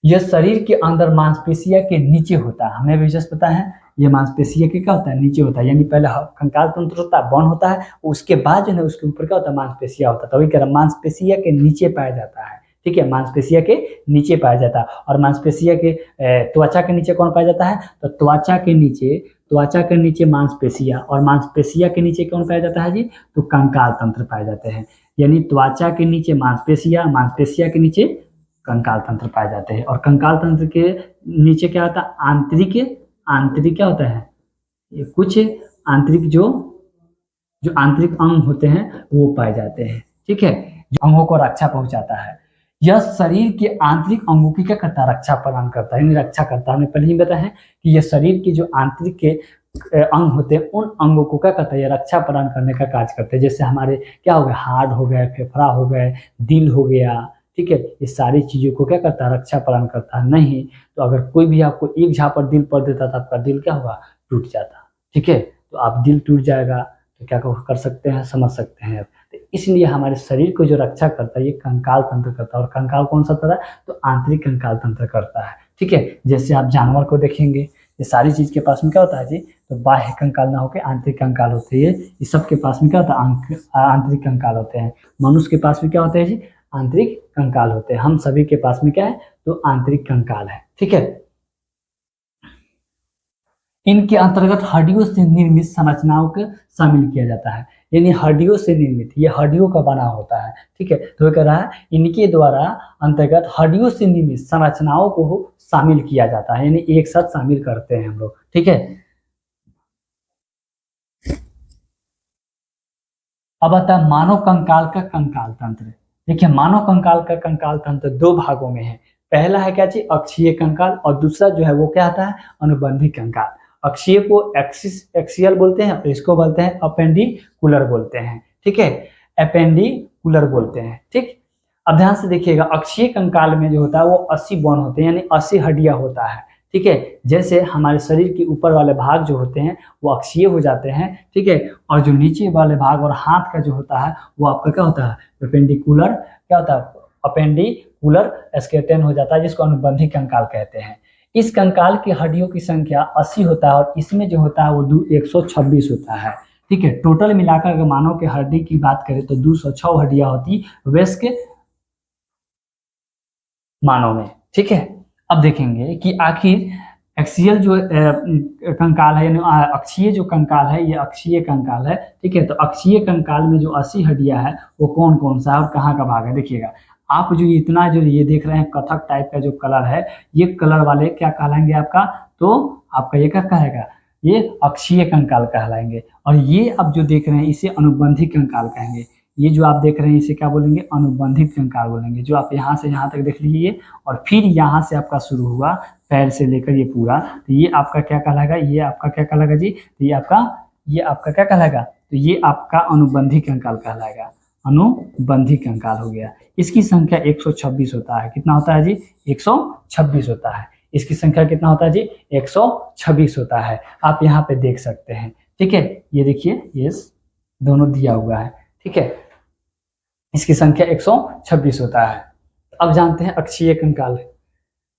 यह शरीर के अंदर मांसपेशिया के नीचे होता है। हमें भी जस्ट पता है ये मांसपेशिया के क्या होता है, नीचे होता है, यानी पहले कंकाल तंत्र होता है, बॉन होता है, उसके बाद जो है उसके ऊपर क्या होता है, मांसपेशिया होता है। तभी कह रहा मांसपेशिया के नीचे पाया जाता है। ठीक है, मांसपेशिया के नीचे पाया जाता है। और मांसपेशिया के त्वचा के नीचे कौन पाया जाता है, तो त्वचा के नीचे मांसपेशिया, और मांसपेशिया के नीचे कौन पाया जाता है जी, तो कंकाल तंत्र पाए जाते हैं। यानी त्वचा के नीचे मांसपेशिया, मांसपेशिया के नीचे कंकाल तंत्र पाए जाते हैं। और कंकाल तंत्र के नीचे क्या होता है, आंतरिक क्या होता है, ये कुछ आंतरिक जो आंतरिक अंग होते हैं वो पाए जाते हैं। ठीक है, जो अंगों को रक्षा पहुंचाता है। यह शरीर के आंतरिक अंगों की क्या करता है, रक्षा प्रदान करता है, यानी रक्षा करता है। हमने पहले ही बताया है कि यह शरीर की जो आंतरिक के अंग होते हैं उन अंगों को क्या करता है, ये रक्षा प्रदान करने का कार्य करते हैं। जैसे हमारे क्या हो गए, हार्ट हो गए, फेफड़ा हो गए, दिल हो गया। ठीक है, ये सारी चीजों को क्या करता है, रक्षा प्रदान करता है। नहीं तो अगर कोई भी आपको एक झापड़ दिल पर देता तो आपका दिल क्या होगा, टूट जाता। ठीक है, तो आप दिल टूट जाएगा तो क्या कर सकते हैं, समझ सकते हैं। तो इसलिए हमारे शरीर को जो रक्षा करता है ये कंकाल तंत्र करता है। और कंकाल कौन सा करता है, तो आंतरिक कंकाल तंत्र करता है। ठीक है, जैसे आप जानवर को देखेंगे, ये सारी चीज के पास में क्या होता है जी, तो बाह्य कंकाल ना होकर आंतरिक कंकाल होते हैं। ये सबके पास में क्या होता है, आंतरिक कंकाल होते हैं। मनुष्य के पास में क्या होते हैं जी, आंतरिक कंकाल होते हैं। हम सभी के पास में क्या है, तो आंतरिक कंकाल है। ठीक है, इनके अंतर्गत हड्डियों से निर्मित संरचनाओं को शामिल किया जाता है। यानी हड्डियों से निर्मित, ये हड्डियों का बना होता है। ठीक है, तो कह रहा है इनके द्वारा अंतर्गत हड्डियों से निर्मित संरचनाओं को शामिल किया जाता है, यानी एक साथ शामिल करते हैं हम लोग। ठीक है, अब आता है मानव कंकाल का कंकाल तंत्र। देखिए, मानव कंकाल का कंकाल तंत्र दो भागों में है। पहला है क्या जी, अक्षीय कंकाल, और दूसरा जो है वो क्या आता है, अनुबंधी कंकाल। अक्षीय को एक्सियल बोलते हैं, इसको बोलते हैं अपेंडिकुलर बोलते हैं। ठीक है, अपेंडिकुलर बोलते हैं। ठीक, अब ध्यान से देखिएगा, अक्षीय कंकाल में जो होता है वो 80 बोन होते हैं, यानी 80 हड्डियां होता है। ठीक है, जैसे हमारे शरीर के ऊपर वाले भाग जो होते हैं वो अक्षीय हो जाते हैं। ठीक है, और जो नीचे वाले भाग और हाथ का जो होता है वो आपका क्या होता है, अपेंडिकुलर क्या होता है, अपेंडिकुलर स्केलेटन हो जाता है, जिसको अनुबंधी कंकाल कहते हैं। इस कंकाल की हड्डियों की संख्या 80 होता है, और इसमें जो होता है वो 126 होता है। ठीक है, टोटल मिलाकर अगर मानव के हड्डी की बात करें तो 206 हड्डियां होती वयस्क मानव में। ठीक है, अब देखेंगे कि आखिर एक्सियल जो कंकाल है, यानी अक्षीय जो कंकाल है, ये अक्षीय कंकाल है। ठीक है, तो अक्षीय कंकाल में जो 80 हड्डियां है वो कौन कौन सा है और कहाँ का भाग है। देखिएगा, आप जो इतना जो ये देख रहे हैं कथक टाइप का जो कलर है, ये कलर वाले क्या कहलाएंगे आपका, तो आपका ये क्या कहेगा, ये अक्षीय कंकाल कहलाएंगे। और ये अब जो देख रहे हैं इसे अनुबंधी कंकाल कहेंगे। ये जो आप देख रहे हैं इसे क्या बोलेंगे, अनुबंधित कंकाल बोलेंगे। जो आप यहाँ से यहाँ तक देख लीजिए, और फिर यहाँ से आपका शुरू हुआ पैर से लेकर ये पूरा, तो ये आपका क्या कहलाएगा, ये आपका क्या कहलाएगा जी, तो ये आपका क्या कहलाएगा, तो ये आपका अनुबंधी कंकाल कहलाएगा। अनुबंधी कंकाल हो गया। इसकी संख्या 126 होता है। कितना होता है जी, 126 होता है। इसकी संख्या कितना होता है जी, 126 होता है। आप यहाँ पे देख सकते हैं। ठीक है, ये देखिए, ये दोनों दिया हुआ है। ठीक है, इसकी संख्या 126 होता है। अब जानते हैं अक्षीय कंकाल।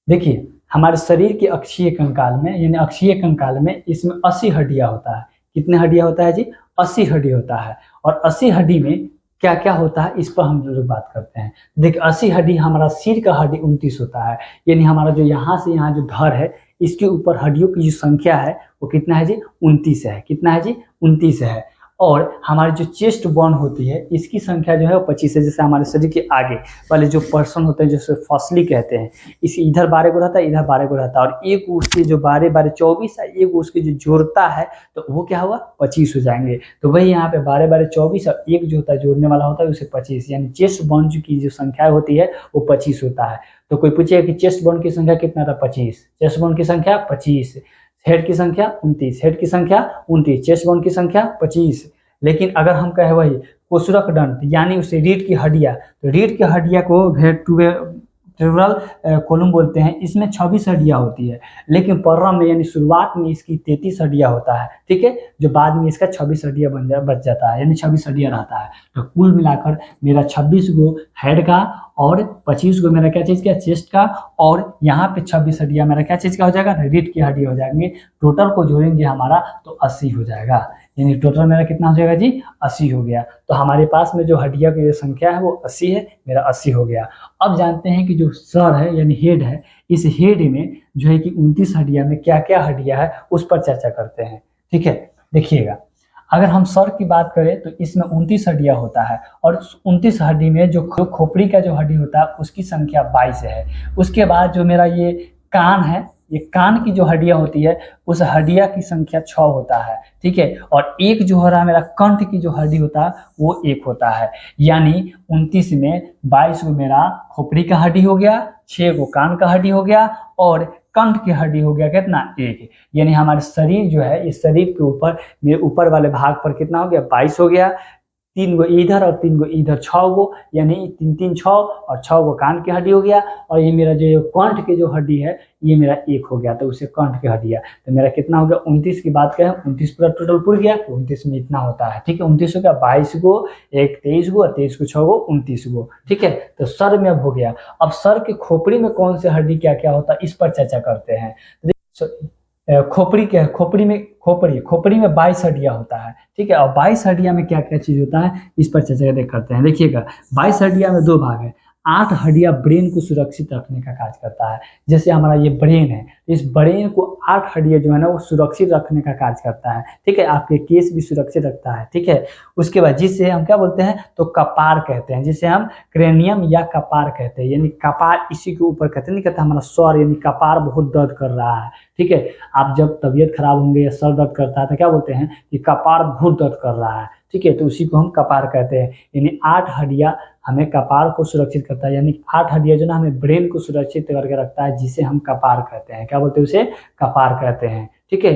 देखिए, हमारे शरीर के अक्षीय कंकाल में, यानी अक्षीय कंकाल में, इसमें 80 हड्डियां होता है। कितने हड्डियां होता है जी, 80 हड्डी होता है। और 80 हड्डी में क्या क्या होता है इस पर हम लोग बात करते हैं। देखिए, 80 हड्डी, हमारा सिर का हड्डी 29 होता है, यानी हमारा जो यहाँ से यहाँ जो धड़ है इसके ऊपर हड्डियों की जो संख्या है वो कितना है जी, 29 है। कितना है जी, 29 है। और हमारी जो चेस्ट बोन होती है इसकी संख्या जो है वो 25 है। जैसे हमारे शरीर के आगे वाले जो पर्सन होते हैं, जैसे फसली कहते हैं, इसी इधर 12 को रहता है, इधर 12 को रहता है, और एक उसके जो 12 24 है, एक उसके जो जोड़ता है तो वो क्या हुआ, 25 हो जाएंगे। तो वही यहाँ पे 12 24 और एक जो होता है जोड़ने वाला होता है उसे 25, यानी चेस्ट बोन की जो संख्या होती है वो 25 होता है। तो कोई पूछेगा कि चेस्ट बोन की संख्या कितना था, 25। चेस्ट बोन की संख्या 25, हेड की संख्या 29, हेड की संख्या 29, चेस्ट बोन की संख्या 25। लेकिन अगर हम कहे वही कोसुरक दंत, यानी उसे रीढ़ की हड्डियां, तो रीढ़ की हड्डियां को वर्टिब्रल कॉलम बोलते हैं, इसमें 26 हड्डियां होती है, लेकिन पर्रम में यानी शुरुआत में इसकी 33 हड्डियां होता है, ठीक है, जो बाद में इसका 26 हड्डियां बच जाता है, यानी 26 हड्डियां रहता है। तो कुल मिलाकर मेरा 26 गो हेड का और 25 गो मेरा क्या चीज का चेस्ट का, और यहाँ पे 26 हड्डियां मेरा क्या चीज का हो जाएगा, रीढ़ की हड्डी हो जाएंगे। टोटल को जोड़ेंगे हमारा तो 80 हो जाएगा, यानी टोटल मेरा कितना हो जाएगा जी, 80 हो गया। तो हमारे पास में जो हड्डियों की जो संख्या है वो 80 है, मेरा 80 हो गया। अब जानते हैं कि जो सर है यानी हेड है, इस हेड में जो है कि 29 हड्डियां में क्या क्या हड्डियां है उस पर चर्चा करते हैं, ठीक है। देखिएगा, अगर हम सर की बात करें तो इसमें 29 हड्डियां होता है, और 29 हड्डी में जो खोपड़ी का जो हड्डी होता है उसकी संख्या 22 है। उसके बाद जो मेरा ये कान है, ये कान की जो हड्डियां होती है उस हड्डियां की संख्या 6 होता है, ठीक है। और एक जो हो रहा है मेरा कंठ की जो हड्डी होता है वो 1 होता है, यानी 29 में 22 को मेरा खोपड़ी का हड्डी हो गया, 6 को कान का हड्डी हो गया, और कंठ की हड्डी हो गया कितना, 1। यानी हमारे शरीर जो है, इस शरीर के ऊपर मेरे ऊपर वाले भाग पर कितना हो गया, 22 हो गया, 3 गो इधर और 3 गो इधर, 6 गो, यानी 3 3 6, और 6 गो कान की हड्डी हो गया, और ये मेरा जो कंठ की जो हड्डी है ये मेरा 1 हो गया, तो उसे कंठ की हड्डी है। तो मेरा कितना हो गया, 29 की बात करें, 29 पूरा टोटल पूर गया, तो 29 में इतना होता है, ठीक है। 29 हो गया, 22 गो, एक 23 गो, और 23 को 6 गो, 29 गो, ठीक है। तो सर में अब हो गया। अब सर के खोपड़ी में कौन से हड्डी क्या क्या होता है इस पर चर्चा करते हैं। खोपड़ी क्या है, खोपड़ी में 22 हड्डियां होता है, ठीक है। और 22 हड्डियां में क्या क्या चीज होता है इस पर चर्चा करते हैं। देखिएगा, 22 हड्डियां में 2 भाग है। 8 हड्डियां ब्रेन को सुरक्षित रखने का कार्य करता है, जैसे हमारा ये ब्रेन है, इस ब्रेन को 8 हड्डियां जो है ना वो सुरक्षित रखने का कार्य करता है, ठीक है। आपके केस भी सुरक्षित रखता है, ठीक है। उसके बाद जिसे हम क्या बोलते हैं, तो कपार कहते हैं, जिसे हम क्रेनियम या कपार कहते हैं, यानी कपार इसी के ऊपर कहते हैं, नहीं कहते हमारा सर यानी कपार बहुत दर्द कर रहा है, ठीक है। आप जब तबीयत खराब होंगे या सर दर्द करता है तो क्या बोलते हैं कि कपार बहुत दर्द कर रहा है, ठीक है, तो उसी को हम कपार कहते हैं। यानी 8 हड्डियां हमें कपार को सुरक्षित करता है, यानी 8 हड्डियां जो ना हमें ब्रेन को सुरक्षित करके रखता है, जिसे हम कपार कहते हैं, क्या बोलते हैं उसे, कपार कहते हैं, ठीक है।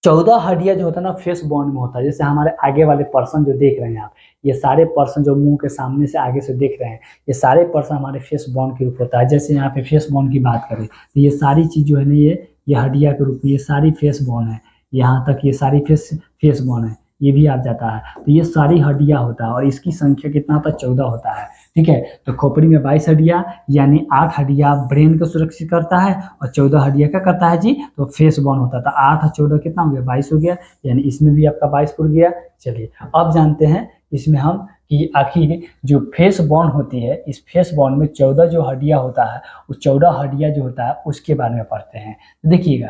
14 हड्डियां जो होता है ना फेस बोन में होता है, जैसे हमारे आगे वाले पर्सन जो देख रहे हैं आप, ये सारे पर्सन जो मुंह के सामने से आगे से देख रहे हैं, ये सारे पर्सन हमारे फेस बोन के रूप होता है। जैसे यहाँ पे फेस बोन की बात करें तो ये सारी चीज जो है ना ये हड्डियां के रूप में, ये सारी फेस बोन है, यहाँ तक ये सारी फेस बोन है, ये भी आ जाता है। तो ये सारी हड्डियां होता है, और इसकी संख्या कितना होता है, 14 होता है, ठीक है। तो खोपड़ी में 22 हड्डियां, यानी 8 हड्डियां ब्रेन को सुरक्षित करता है, और 14 हड्डियां क्या करता है जी, तो फेस बोन होता था। 8 और 14 कितना हो गया, 22 हो गया, यानी इसमें भी आपका 22 पुर गया। चलिए अब जानते हैं इसमें हम कि आखिर जो फेस बोन होती है, इस फेस बोन में 14 जो हड्डियां होता है, उस 14 हड्डियां जो होता है उसके बारे में पढ़ते हैं। देखिएगा,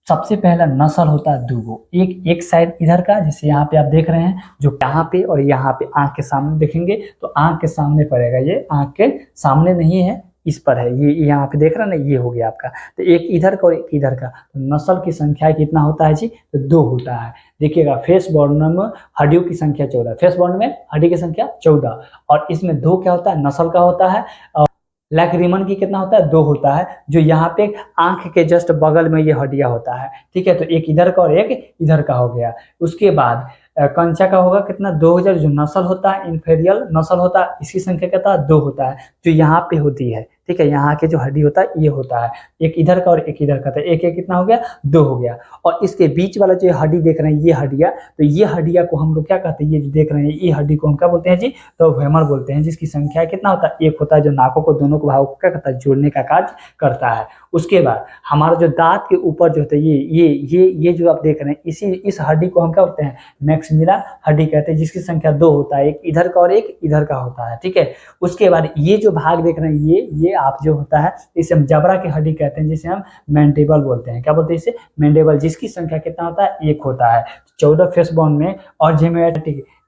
सबसे पहला नसल होता है 2 गो, एक साइड इधर का, जैसे यहाँ पे आप देख रहे हैं, जो यहाँ पे और यहाँ पे आंख के सामने देखेंगे तो आंख के सामने पड़ेगा, ये आंख के सामने नहीं है, इस पर है, ये यहाँ पे देख रहे हैं ना, ये हो गया आपका। तो एक इधर का और एक इधर का, तो नस्ल की संख्या कितना होता है जी, तो 2 होता है। देखिएगा, फेस बोन में हड्डियों की संख्या 14, फेस बोन में हड्डी की संख्या 14, और इसमें 2 क्या होता है, नस्ल का होता है। लैक्रीमन की कितना होता है, 2 होता है, जो यहाँ पे आंख के जस्ट बगल में ये हड्डियां होता है, ठीक है। तो एक इधर का और एक इधर का हो गया। उसके बाद कंचा का होगा कितना, 2000, जो नस्ल होता है, इंफेरियल नस्ल होता है, इसकी संख्या कितना, 2 होता है, जो यहाँ पे होती है, ठीक है। यहाँ के जो हड्डी होता है ये होता है, एक इधर का और एक इधर का, तो एक एक कितना हो गया, 2 हो गया। और इसके बीच वाला जो हड्डी देख रहे हैं ये हड्डियां, तो ये हड्डियां को हम लोग क्या कहते हैं, ये जो देख रहे हैं ये हड्डी को हम क्या बोलते हैं जी, तो व्हेमर बोलते हैं, जिसकी संख्या कितना होता है, 1 होता है, जो नाकों को दोनों को भागों को क्या करता है, जोड़ने का कार्य करता है। उसके बाद हमारा जो दांत के ऊपर जो होता है ये जो आप देख रहे हैं, इस हड्डी को हम क्या बोलते हैं, मैक्सिमिला हड्डी कहते हैं, जिसकी संख्या 2 होता है, एक इधर का और एक इधर का होता है, ठीक है। उसके बाद ये जो भाग देख रहे हैं ये आप जो होता है, इसे हम जबड़ा की हड्डी कहते हैं, जिसे हम मैंडिबल बोलते हैं, क्या बोलते हैं इसे, मैंडिबल, जिसकी संख्या कितना होता है, 1 होता है। 14 फेस बोन में, और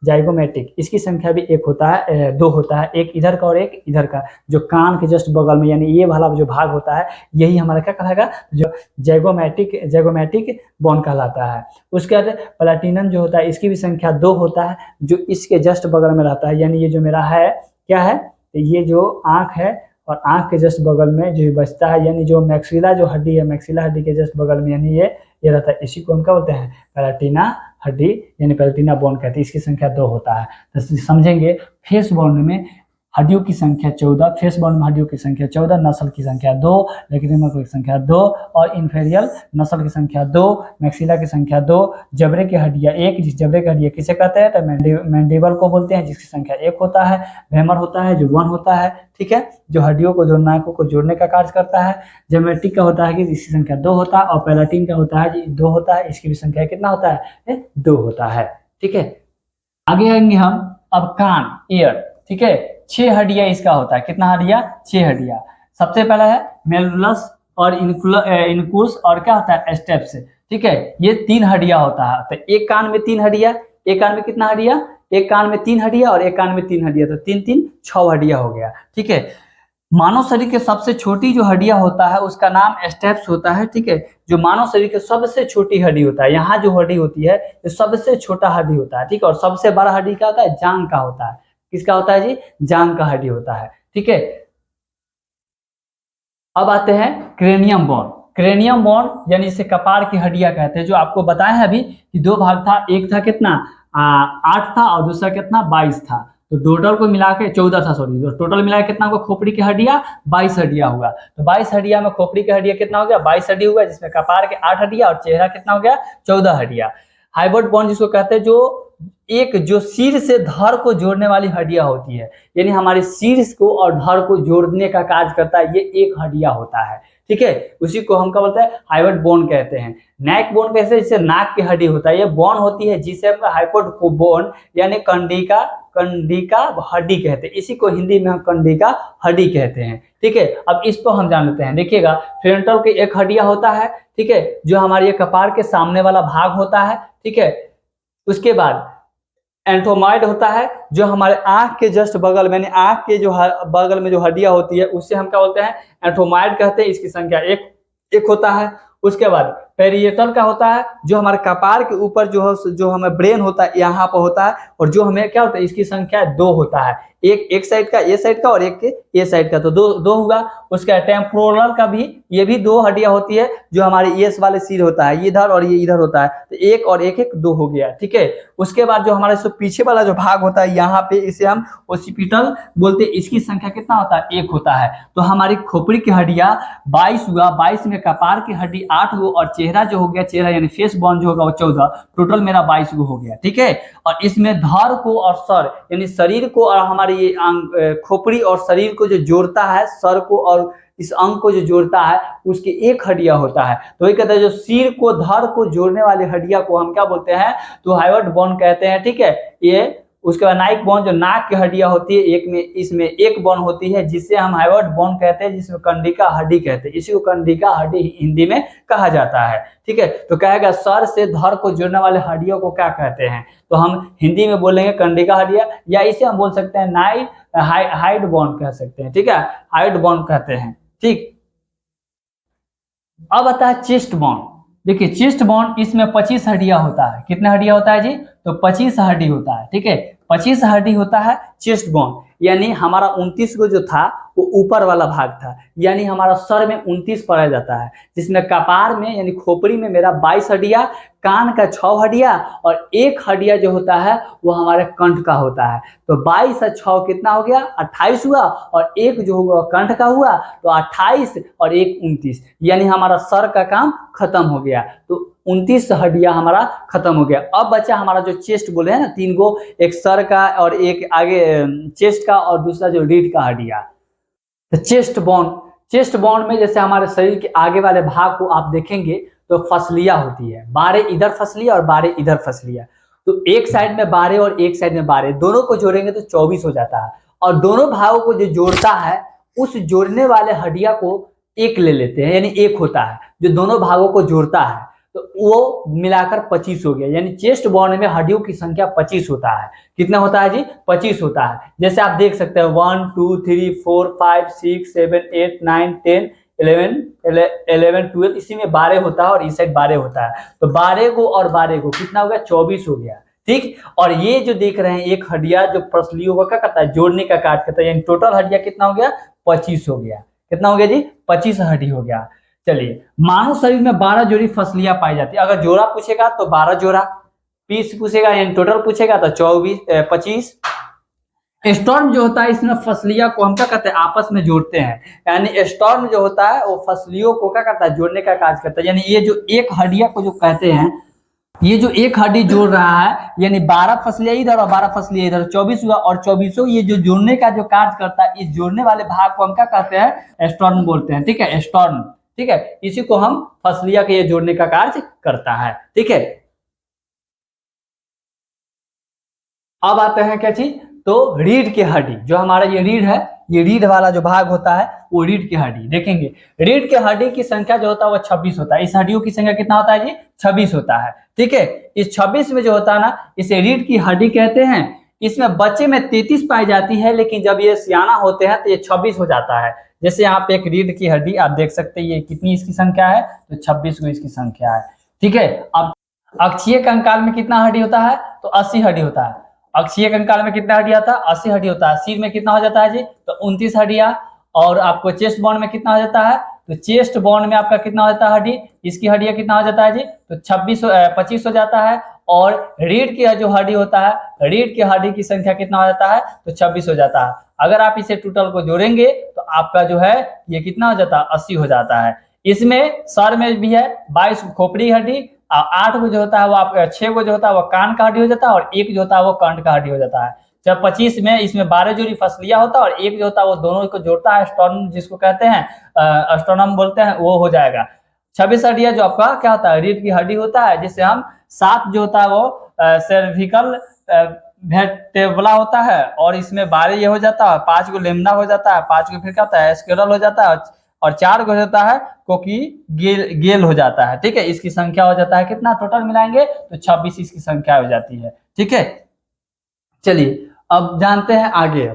जाइगोमेटिक इसकी संख्या भी 1 होता है, 2 होता है, एक इधर का और एक इधर का, जो कान के जस्ट बगल में, यानी ये वाला जो भाग होता है यही हमारा क्या कहलाएगा, जो जैगोमेटिक बोन कहलाता है। उसके बाद प्लैटिनम जो होता है, इसकी भी संख्या 2 होता है, जो इसके जस्ट बगल में रहता है, यानी ये जो मेरा है क्या है, तो ये जो आंख है और आंख के जस्ट बगल में जो बचता है, यानी जो मैक्सिला जो हड्डी है, मैक्सिला हड्डी के जस्ट बगल में, यानी ये रहता है, इसी को हम क्या बोलते हैं, पैलेटिना हड्डी, यानी पैलेटिना बोन कहते हैं, इसकी संख्या 2 होता है। तो समझेंगे फेस बोन में हड्डियों की संख्या 14, फेस बोन में हड्डियों की संख्या 14, नस्ल की संख्या 2, लेक्रिमल की संख्या 2 और इन्फेरियल नस्ल की संख्या 2, मैक्सिला की संख्या 2, जबड़े की हड्डियां 1, जिस जबड़े की हड्डियां किसे कहते हैं तो मैंडिबल को बोलते हैं, जिसकी संख्या 1 होता है। फेमर होता है जो 1 होता है, ठीक है, जो हड्डियों को जोड़ना नाकों को जोड़ने का कार्य करता है। जेमेट्रिक का होता है कि इसकी संख्या 2 होता है, और पैलाटिन का होता है 2 होता है, इसकी भी संख्या कितना होता है 2 होता है, ठीक है। आगे आएंगे हम अब कान, ईयर, ठीक है। 6 हड्डियां इसका होता है, कितना हड्डियां 6 हड्डियां। सबसे पहला है मेडुलस और इनकुस और क्या होता है स्टेप्स, ठीक है, ये 3 हड्डियां होता है। तो एक कान में 3 हड्डियां, एक कान में कितना हड्डियां, एक कान में 3 हड्डियां और एक कान में 3 हड्डियां, तो 3 3 6 हड्डियां हो गया, ठीक है। मानव शरीर के सबसे छोटी जो हड्डियां होता है उसका नाम स्टेप्स होता है, ठीक है। जो मानव शरीर के सबसे छोटी हड्डी होता है, यहाँ जो हड्डी होती है ये सबसे छोटा हड्डी होता है, ठीक है। और सबसे बड़ा हड्डी क्या होता है, जांघ का होता है। किसका होता है जी, जांघ का हड्डी होता है, ठीक है। अब आते हैं क्रेनियम बोन। क्रेनियम बोन यानी इसे कपार की हड्डियां कहते हैं। जो आपको बताया है अभी कि 2 भाग था, एक था कितना 8 था और दूसरा कितना 22 था, तो टोटल को मिला के 14 था, सॉरी, तो टोटल मिला के कितना हुआ, खोपड़ी की हड्डियां 22 हड्डियां हुआ। तो 22 हड्डियां में खोपड़ी की हड्डियां कितना हो गया 22 हड्डी हुआ, जिसमें कपार के 8 हड्डियां और चेहरा कितना हो गया 14 हड्डियां। हाइबर्ट बोन जिसको कहते हैं, जो सिर से धड़ को जोड़ने वाली हड्डियां होती है, यानी हमारे सिर को और धड़ को जोड़ने का कार्य करता है, ये एक हड्डियां होता है, ठीक है। उसी को हम क्या बोलते हैं, हाइबर्ट बोन कहते हैं। नेक बोन कैसे, जिससे नाक की हड्डी होता है, ये बोन होती है जिसे हम हाइपोड बोन यानी कंडिका हड्डी कहते हैं। इसी को हिंदी में हम कंडिका हड्डी कहते हैं, ठीक है। अब इसको हम जान लेते हैं, देखिएगा फ्रंटल की एक हड्डियां होता है, ठीक है, जो हमारे कपार के सामने वाला भाग होता है, ठीक है। उसके बाद एंथोमाइड होता है, जो हमारे आंख के जस्ट बगल में, आंख के जो बगल में जो हड्डियां होती है उससे हम क्या बोलते हैं, एंथोमाइड कहते हैं। इसकी संख्या एक होता है। उसके बाद पेरिएटल का होता है, जो हमारे कपार के ऊपर जो हमें ब्रेन होता है यहाँ पर होता है, और जो हमें क्या होता है, इसकी संख्या 2 होता है, एक साइड का, ए साइड का और एक ए साइड का, तो दो हुआ। उसका टेम्पोरल का भी, ये भी 2 हड्डियां होती है, जो हमारे एस वाले सिर होता है, ये इधर और ये इधर होता है, तो एक और एक 2 हो गया, ठीक है। उसके बाद जो हमारे पीछे वाला जो भाग होता है यहाँ पे, इसे हम ओसिपिटल बोलते हैं, इसकी संख्या कितना होता है 1 होता है। तो हमारी खोपड़ी की हड्डियां 22 हुआ, 22 में कपार की हड्डी 8 हुआ, और चेहरा जो हो गया, चेहरा यानी फेस बोन जो होगा वो 14, टोटल मेरा 22 हो गया, ठीक है। और इसमें धड़ को और सर यानी शरीर को और हमारे ये खोपड़ी और शरीर को जो जोड़ता है, सर को और इस अंग को जो जोड़ता है, उसकी एक हड्डियां होता है। तो ये कहते हैं जो सिर को धड़ को जोड़ने वाली हड्डियां को हम क्या बोलते हैं, तो हाइवर्ट बोन कहते हैं, ठीक है। ये उसके बाद नाइक बोन, जो नाक की हड्डियां होती है, एक में इसमें एक बोन होती है, जिसे हम हाइवर्ट बोन कहते हैं, जिसमें कंडिका हड्डी कहते हैं। इसी को कंडिका हड्डी हिंदी में कहा जाता है, ठीक है। तो कहेगा सर से धड़ को जोड़ने वाले हड्डियों को क्या कहते हैं, तो हम हिंदी में बोलेंगे कंडिका हड्डियां, या इसे हम बोल सकते हैं हाइड बोन कह सकते हैं, ठीक है, हाइड बोन कहते हैं, ठीक। अब आता है चेस्ट बोन। देखिए चेस्ट बोन, इसमें 25 हड्डियां होता है। कितने हड्डियां होता है जी, तो 25 हड्डी होता है, ठीक है। 25 हड्डी होता है चेस्ट बोन, यानी हमारा 29 को जो था वो ऊपर वाला भाग था, यानी हमारा सर में 29 पाया जाता है, जिसमें कपार में यानी खोपड़ी में मेरा 22 हड्डियां, कान का 6 हड्डियां और एक हड्डिया जो होता है वो हमारे कंठ का होता है। तो 22 और 6 कितना हो गया 28 हुआ, और एक जो होगा कंठ का हुआ, तो 28 और एक 29, यानी हमारा सर का काम खत्म हो गया। तो 29 हड्डियां हमारा खत्म हो गया। अब बचा हमारा जो चेस्ट बोले हैं ना, 3 गो, एक सर का और एक आगे चेस्ट का और दूसरा जो रीढ़ का हड्डिया। तो चेस्ट बोन में जैसे हमारे शरीर के आगे वाले भाग को आप देखेंगे तो फसलियां होती है, 12 इधर फसलियां और 12 इधर फसलियां। तो एक साइड में 12 और एक साइड में 12, दोनों को जोड़ेंगे तो 24 हो जाता है। और दोनों भागों को जो जोड़ता है, उस जोड़ने वाले हड्डिया को एक ले लेते हैं, यानी एक होता है जो दोनों भागों को जोड़ता है, तो वो मिलाकर 25 हो गया। यानी चेस्ट बोन में हड्डियों की संख्या 25 होता है। कितना होता है जी, 25 होता है। जैसे आप देख सकते हैं 1 2 3 4 5 6 7 8 9 10 11 12, इसी में 12 होता है और इस साइड 12 होता है। तो 12 को और 12 को कितना हो गया 24 हो गया, ठीक। और ये जो देख रहे हैं एक हड्डिया जो फसलियों का क्या करता है, जोड़ने का कार्य करता है, यानी टोटल हड्डिया कितना हो गया 25 हो गया। कितना हो गया जी, 25 हड्डी हो गया। चलिए, मानव शरीर में 12 जोड़ी फसलियां पाई जाती है। अगर जोड़ा पूछेगा तो 12 जोड़ा, पीस पूछेगा यानी टोटल पूछेगा तो 25, स्टॉर्म जो होता है इसमें फसलियां को हम क्या कहते हैं आपस में जोड़ते हैं, यानी स्टॉर्म जो होता है वो फसलियों को क्या करता है जोड़ने का कार्य करता है। यानी ये जो एक हड्डिया को जो कहते हैं, ये जो एक हड्डी जोड़ रहा है यानी 12 फसलियां इधर और 12 फसलियां इधर 24 हुआ, और 24 ये जो जोड़ने का जो कार्य करता है इस जोड़ने वाले भाग को हम क्या कहते हैं स्टॉर्म बोलते हैं। ठीक है, स्टॉर्म। ठीक है, इसी को हम फसलिया के ये जोड़ने का कार्य करता है। ठीक है, अब आते हैं क्या चीज, तो रीढ़ की हड्डी। जो हमारा ये रीढ़ है, ये रीढ़ वाला जो भाग होता है वो रीढ़ की हड्डी। देखेंगे रीढ़ की हड्डी की संख्या जो होता है वो 26 होता है। इस हड्डियों की संख्या कितना होता है जी, 26 होता है। ठीक है, इस 26 में जो होता है ना इसे रीढ़ की हड्डी कहते हैं। इसमें बच्चे में 33 पाई जाती है, लेकिन जब ये सियाना होते हैं तो ये 26 हो जाता है। जैसे यहाँ पे एक रीढ़ की हड्डी आप देख सकते हैं, ये कितनी इसकी संख्या है, तो 26 को इसकी संख्या है। ठीक है, अब अक्षीय कंकाल में कितना हड्डी होता है, तो 80 हड्डी होता है। अक्षीय कंकाल में कितना हड्डी आता है, 80 हड्डी होता है। सिर में कितना हो जाता है जी, तो 29 हड्डियां। और आपको चेस्ट बोन में कितना हो जाता है, तो चेस्ट बोन में आपका कितना हो जाता है हड्डी, इसकी हड्डियां कितना हो जाता है जी, तो 25 हो जाता है। और रीढ़ की जो हड्डी होता है, रीढ़ की हड्डी की संख्या कितना हो जाता है, तो 26 हो जाता है। अगर आप इसे टोटल को जोड़ेंगे तो आपका जो है ये कितना हो जाता है, 80 हो जाता है। इसमें सर में भी है 22 खोपड़ी हड्डी, 8 को जो होता है वो आपका 6 को जो होता है वो कान का हड्डी हो जाता है, और 1 जो होता है वो कंठ का हड्डी हो जाता है। जब 25 में इसमें 12 जोड़ी फसलियां होता है, और 1 जो होता है वो दोनों को जोड़ता है, स्टर्नम जिसको कहते हैं स्टर्नम बोलते हैं, वो हो जाएगा। 26 हड्डियां जो आपका क्या होता है, रीढ़ की हड्डी होता है, जिसे हम 7 जो होता है वो सर्विकल वर्टेब्रा होता है, और इसमें 12 ये हो जाता है, 5 को लेमना हो जाता है, 5 को फिर क्या होता है स्क्लेरल हो जाता है, और 4 को होता है क्योंकि गेल हो जाता है। ठीक है, इसकी संख्या हो जाता है कितना, टोटल मिलाएंगे तो 26 इसकी संख्या हो जाती है। ठीक है, चलिए अब जानते हैं आगे।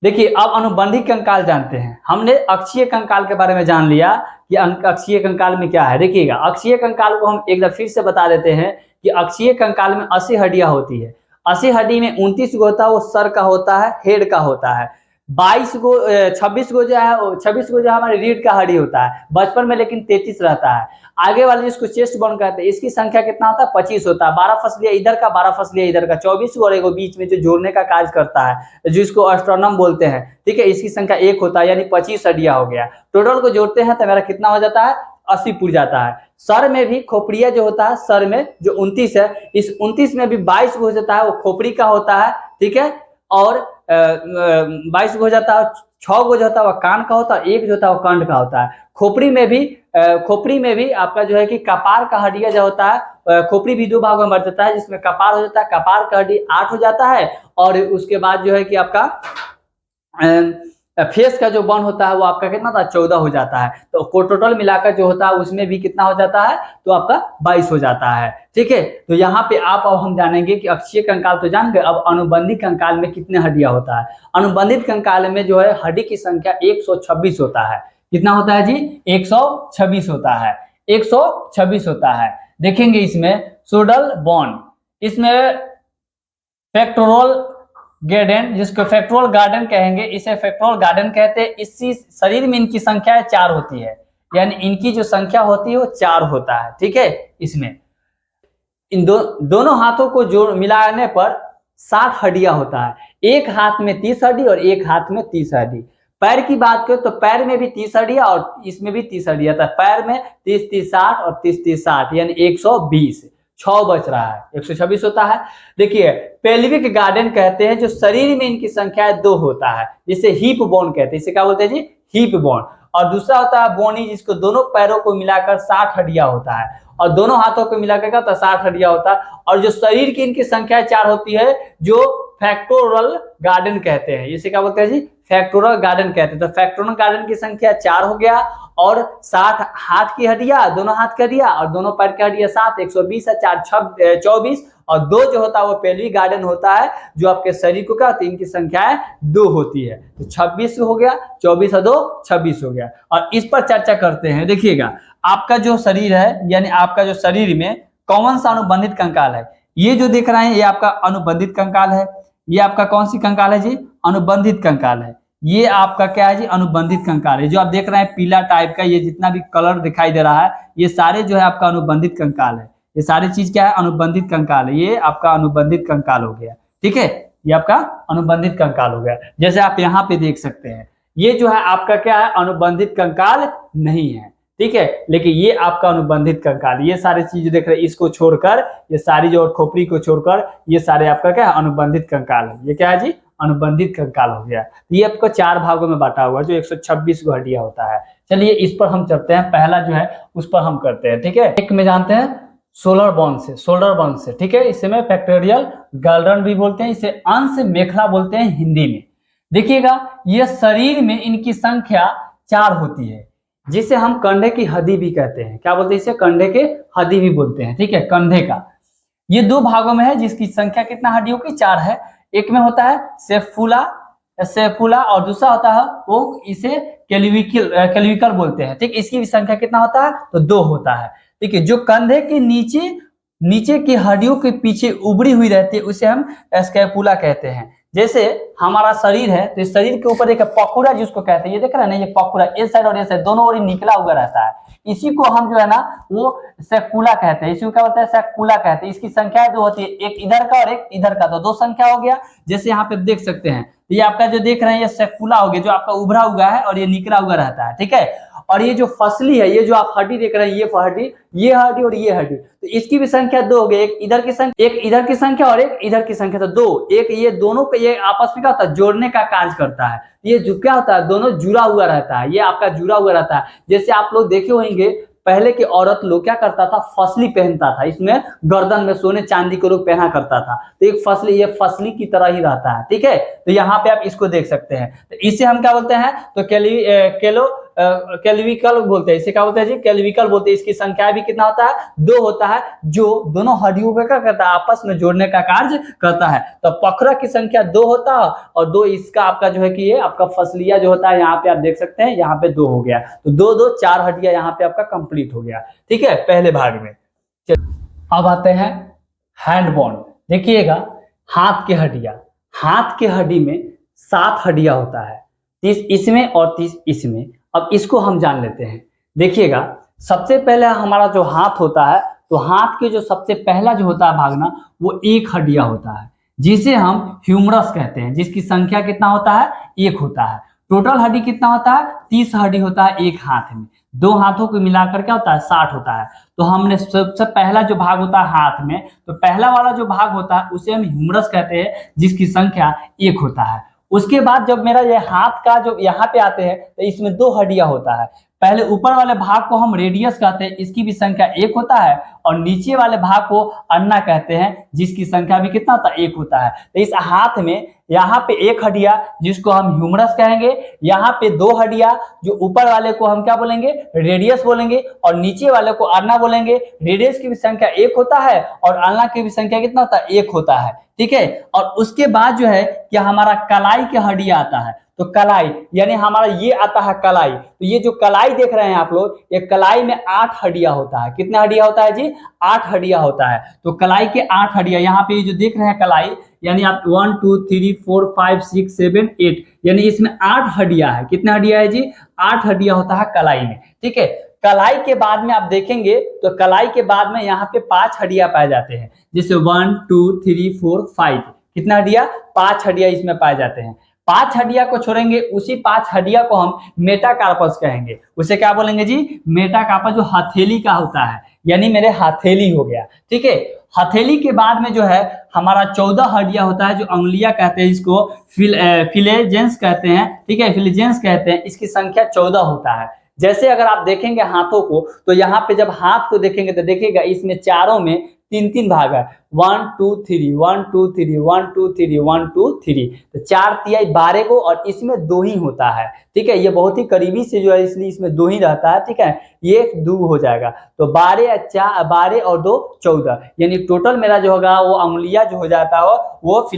देखिए अब अनुबंधी कंकाल जानते हैं। हमने अक्षीय कंकाल के बारे में जान लिया कि अक्षीय कंकाल में क्या है। देखिएगा अक्षीय कंकाल को हम एक बार फिर से बता देते हैं कि अक्षीय कंकाल में 80 हड्डियां होती है। 80 हड्डी में 29 गो होता है वो सर का होता है, हेड का होता है। 26 गो जो है 26 गो जो हमारे रीढ़ का हड्डी होता है बचपन में, लेकिन 33 रहता है। आगे वाले जिसको चेस्ट बोन कहते हैं इसकी संख्या कितना होता है, 25 होता है। 12 फसलियां इधर का, 12 फसलियां इधर का, 24 और एगो बीच में जो जोड़ने का कार्य करता है जिसको स्टर्नम बोलते हैं। ठीक है, इसकी संख्या 1 होता है, यानी 25 हड्डियां हो गया। टोटल को जोड़ते हैं तो मेरा कितना हो जाता है, 80 पुर जाता है। सर में भी खोपड़िया जो होता है, सर में जो 29 है, इस 29 में भी 22 हो जाता है वो खोपड़ी का होता है। ठीक है, और 22 हो जाता है, 6 गो जो होता है वह कान का होता है, 1 जो होता है वो कंठ का होता है। खोपड़ी में भी आपका जो है कि कपार का हड्डिया जो होता है, खोपड़ी भी 2 भागों में बढ़ जाता है, जिसमें कपार हो जाता है, कपार का हड्डी 8 हो जाता है। और उसके बाद जो है कि आपका फेस का जो बन होता है वो आपका कितना था, 14 हो जाता है। तो टोटल मिलाकर जो होता है उसमें भी कितना हो जाता है, तो आपका 22 हो जाता है। ठीक है, तो यहाँ पे आप अब हम जानेंगे कि अक्षीय कंकाल तो जान गए, अब अनुबंधित कंकाल में कितने हड्डियां होता है। अनुबंधित कंकाल में जो है हड्डी की संख्या 126 होता है। कितना होता है जी, 126 होता है, 126 होता है। देखेंगे इसमें सोडल बोन, इसमें पेक्टोरल गार्डन, जिसको फेक्टोरल गार्डन कहेंगे, इसे फेक्टोरल गार्डन कहते हैं। इसी शरीर में इनकी संख्या 4 होती है, यानी इनकी जो संख्या होती है वो 4 होता है। ठीक है, इसमें इन दोनों हाथों को जोड़ मिलाने पर 60 हड्डियां होता है। एक हाथ में 30 हड्डी और एक हाथ में 30 हड्डी। पैर की बात करें तो पैर में भी 30 हड्डियां और इसमें भी 30 हड्डियां था। पैर में 30-30 60 और 30-30 60, यानी 120। 6 बच रहा है, 126 होता है। देखिए पेल्विक गार्डन कहते हैं, जो शरीर में इनकी संख्या 2 होता है, जिसे हिप बोन कहते हैं। इसे क्या बोलते हैं जी, हिप बोन। और दूसरा होता है बोनी, जिसको दोनों पैरों को मिलाकर 60 हड्डियां होता है, और दोनों हाथों को मिलाकर क्या होता है, 60 हड्डियां होता है। और जो शरीर की इनकी संख्या 4 होती है, जो फैक्टोरल गार्डन कहते हैं। इसे क्या बोलते हैं जी, फैक्टोरल गार्डन कहते हैं। तो फैक्टोरल गार्डन की संख्या 4 हो गया, और 60 हाथ की हड्डियां, दोनों हाथ की हड्डियां, और दोनों पैर की हड्डियां 7, 120 है, 4 24, और 2 जो होता है वो पेल्विक गार्डन होता है, जो आपके शरीर को क्या होती है, इनकी संख्याएं 2 होती है। तो 26 हो गया, 24 और 2 26 हो गया। और इस पर चर्चा करते हैं। देखिएगा आपका जो शरीर है, यानी आपका जो शरीर में कौन सा अनुबंधित कंकाल है, ये जो देख रहे हैं ये आपका अनुबंधित कंकाल है। ये आपका कौन सी कंकाल है जी, अनुबंधित कंकाल है। ये आपका क्या है जी, अनुबंधित कंकाल है। जो आप देख रहे हैं पीला टाइप का, ये जितना भी कलर दिखाई दे रहा है, ये सारे जो है आपका अनुबंधित कंकाल है। ये सारी चीज क्या है, अनुबंधित कंकाल है। ये आपका अनुबंधित कंकाल हो गया। ठीक है, ये आपका अनुबंधित कंकाल हो गया। जैसे आप यहाँ पे देख सकते हैं, ये जो है आपका क्या है, अनुबंधित कंकाल नहीं है, ठीक है, लेकिन ये आपका अनुबंधित कंकाल, ये सारी चीजें देख रहे हैं, इसको छोड़कर, ये सारी जो खोपड़ी को छोड़कर ये सारे आपका क्या है, अनुबंधित कंकाल है। ये क्या है जी, अनुबंधित कंकाल हो गया। ये आपको 4 भागों में बांटा हुआ है, जो 126 गो हड्डियां होता है। चलिए इस पर हम चलते हैं, पहला जो है उस पर हम करते हैं, ठीक है। एक में जानते हैं शोल्डर बोन से, ठीक है, इसे में पेक्टोरियल गर्दन भी बोलते हैं, इसे अंश मेखला बोलते हैं हिंदी में। देखिएगा, ये शरीर में इनकी संख्या 4 होती है, जिसे हम कंधे की हड्डी भी कहते हैं। क्या बोलते हैं इसे, कंधे के हड्डी भी बोलते हैं, ठीक है, कंधे का। ये 2 भागों में है, जिसकी संख्या कितना हड्डियों की, 4 है। एक में होता है सेफुला और दूसरा होता है वो इसे क्लेविकल बोलते हैं, ठीक। इसकी भी संख्या कितना होता है, तो 2 होता है, ठीक है। जो कंधे के नीचे की हड्डियों के पीछे उभरी हुई रहती है, उसे हम स्कैपुला कहते हैं। जैसे हमारा शरीर है, तो इस शरीर के ऊपर एक पखुड़ा जिसको कहते हैं, ये देख रहे हैं ना, ये पखुड़ा इस साइड और इस साइड दोनों ओर निकला हुआ रहता है, इसी को हम जो है ना वो सैकुला कहते हैं। इसी को क्या बोलते हैं, सैकुला कहते हैं। इसकी संख्या 2 होती है, एक इधर का और एक इधर का, तो 2 संख्या हो गया। जैसे यहाँ पे देख सकते हैं, ये आपका जो देख रहे हैं ये सैकुला हो गया, जो आपका उभरा हुआ है और ये निकला हुआ रहता है, ठीक है। और ये जो फसली है, ये जो आप हड्डी देख रहे हैं, ये हड्डी और ये हड्डी, तो इसकी भी संख्या 2 हो गई। एक इधर की संख्या और एक इधर की संख्या, तो 2। एक ये दोनों को ये आपस में क्या होता है, जोड़ने का कार्य करता है। ये जो क्या होता है, दोनों जुड़ा हुआ रहता है, ये आपका जुड़ा हुआ रहता है। जैसे आप लोग देखे होंगे, पहले के औरत लोग क्या करता था, फसली पहनता था, इसमें गर्दन में सोने चांदी को लोग पहना करता था, तो एक फसली, ये फसली की तरह ही रहता है, ठीक है। तो यहाँ पे आप इसको देख सकते हैं, तो इसे हम क्या बोलते हैं, तो कैल्विकल बोलते हैं। इसे क्या बोलते हैं जी, कैल्विकल बोलते हैं। इसकी संख्या भी कितना होता है, 2 होता है, जो दोनों हड्डियों को क्या करता है, आपस में जोड़ने का कार्य करता है। तो पखरा की संख्या 2 होता है, और 2 इसका आपका जो है कि ये आपका फसलिया जो होता है, यहाँ पे आप देख सकते हैं, यहाँ पे 2 हो गया, तो 2 4 हड्डियां यहाँ पे आपका कंप्लीट हो गया, ठीक है, पहले भाग में। अब आते हैं हैंड बोन। देखिएगा, हाथ की हड्डी में 7 हड्डियां होता है, 30 इसमें और 30 इसमें। अब इसको हम जान लेते हैं। देखिएगा, सबसे पहले हमारा जो हाथ होता है, तो हाथ के जो सबसे पहला जो होता है भागना, वो 1 हड्डियां होता है, जिसे हम ह्यूमरस कहते हैं, जिसकी संख्या कितना होता है, 1 होता है। टोटल हड्डी कितना होता है, 30 हड्डी होता है एक हाथ में। 2 हाथों को मिलाकर क्या होता है, 60 होता है। तो हमने सबसे पहला जो भाग होता है हाथ में, तो पहला वाला जो भाग होता है उसे हम ह्यूमरस कहते हैं, जिसकी संख्या 1 होता है। उसके बाद जब मेरा ये हाथ का जो यहाँ पे आते हैं, तो इसमें 2 हड्डियां होता है। पहले ऊपर वाले भाग को हम रेडियस कहते हैं, इसकी भी संख्या 1 होता है, और नीचे वाले भाग को अन्ना कहते हैं, जिसकी संख्या भी कितना होता है, 1 होता है। तो इस हाथ में यहाँ पे 1 हड्डिया, जिसको हम ह्यूमरस कहेंगे, यहाँ पे 2 हड्डिया, जो ऊपर वाले को हम क्या बोलेंगे, रेडियस बोलेंगे, और नीचे वाले को अन्ना बोलेंगे। रेडियस की भी संख्या 1 होता है, और अन्ना की भी संख्या कितना होता है, 1 होता है, ठीक है। और उसके बाद जो है कि हमारा कलाई के हड्डिया आता है, तो कलाई यानी हमारा ये आता है कलाई। तो ये जो कलाई देख रहे हैं आप लोग, ये कलाई में 8 हड्डियां होता है। कितना हड्डियां होता है जी, 8 हड्डियां होता है। तो कलाई के 8 हड्डियां, यहाँ पे जो देख रहे हैं कलाई, यानी आप 1 2 3 4 5 6 7 8, यानी इसमें 8 हड्डियां है। कितने हड्डियां है जी, 8 हड्डियां होता है कलाई में, ठीक है। कलाई के बाद में आप देखेंगे, तो कलाई के बाद में यहाँ पे 5 हड्डियां पाए जाते हैं, जैसे 1 2 3 4 5। कितना हड्डियां, 5 हड्डियां इसमें पाए जाते हैं। 5 हड्डियां को छोड़ेंगे, उसी 5 हड्डियां को हम मेटाकार्पस कहेंगे। उसे क्या बोलेंगे जी, मेटाकार्पस, जो हथेली का होता है, यानी मेरे हथेली हो गया, ठीक है। हथेली के बाद में जो है हमारा 14 हड्डियां होता है, जो अंगुलियां कहते हैं, इसको फिलेजेंस कहते हैं, ठीक है, फिलेजेंस कहते हैं। इसकी संख्या 14 होता है। जैसे अगर आप देखेंगे हाथों को, तो यहाँ पे जब हाथ को देखेंगे, तो देखिएगा इसमें चारों में 3 भाग है, 1 2 3 1 2 3 1 2 3 1 2 3। तो 4 तिहाई 12 को, और इसमें 2 ही होता है, ठीक है। ये बहुत ही करीबी से जो है, इसलिए इसमें 2 ही रहता है, ठीक है। ये 2 हो जाएगा, तो 12 और 2 14, यानी टोटल मेरा जो होगा वो अंगुलिया जो हो जाता है, वो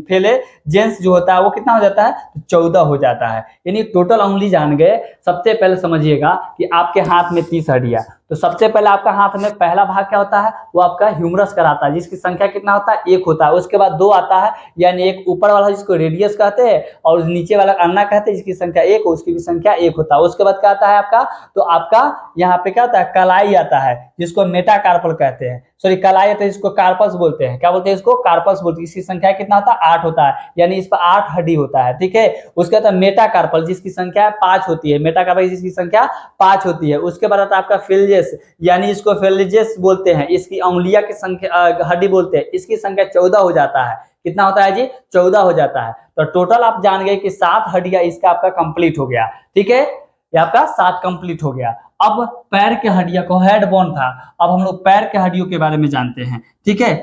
फिलेजेंस जो होता है वो कितना हो जाता है, 14 हो जाता है। यानी टोटल उंगली जान गए। सबसे पहले समझिएगा कि आपके हाथ में 30 हड्डियां, तो सबसे पहले आपका हाथ में पहला भाग क्या होता है, वो आपका ह्यूमरस कराता है, जिसकी संख्या कितना होता है, 1 होता है। उसके बाद 2 आता है, यानी एक ऊपर वाला जिसको रेडियस कहते हैं और नीचे वाला अन्ना कहते हैं, जिसकी संख्या 1, उसकी भी संख्या 1 होता है। उसके बाद क्या आता है आपका, तो आपका यहाँ पे क्या होता है, कलाई आता है, जिसको मेटाकार्पल कहते हैं, सॉरी कलाई आता है, जिसको कार्पस बोलते हैं। क्या बोलते हैं इसको, कार्पस बोलते हैं। इसकी संख्या कितना होता है, 8 होता है, यानी इस पर 8 हड्डी होता है, ठीक है। उसके बाद मेटाकार्पल, जिसकी संख्या 5 होती है, मेटाकार्पल जिसकी संख्या 5 होती है। उसके बाद आता है आपका फिलेजेस, यानी इसको फिलेजेस बोलते हैं, इसकी अंगुलियां की संख्या हड्डी बोलते हैं, इसकी संख्या 14 हो जाता है। कितना होता है जी, 14 हो जाता है। तो टोटल आप जान गए कि 7 हड्डियां इसका आपका कंप्लीट हो गया, ठीक है, ये आपका 7 कंप्लीट हो गया। अब पैर के हड्डियां को हेड बोन था, अब हम लोग पैर के हड्डियों के बारे में जानते हैं, ठीक है।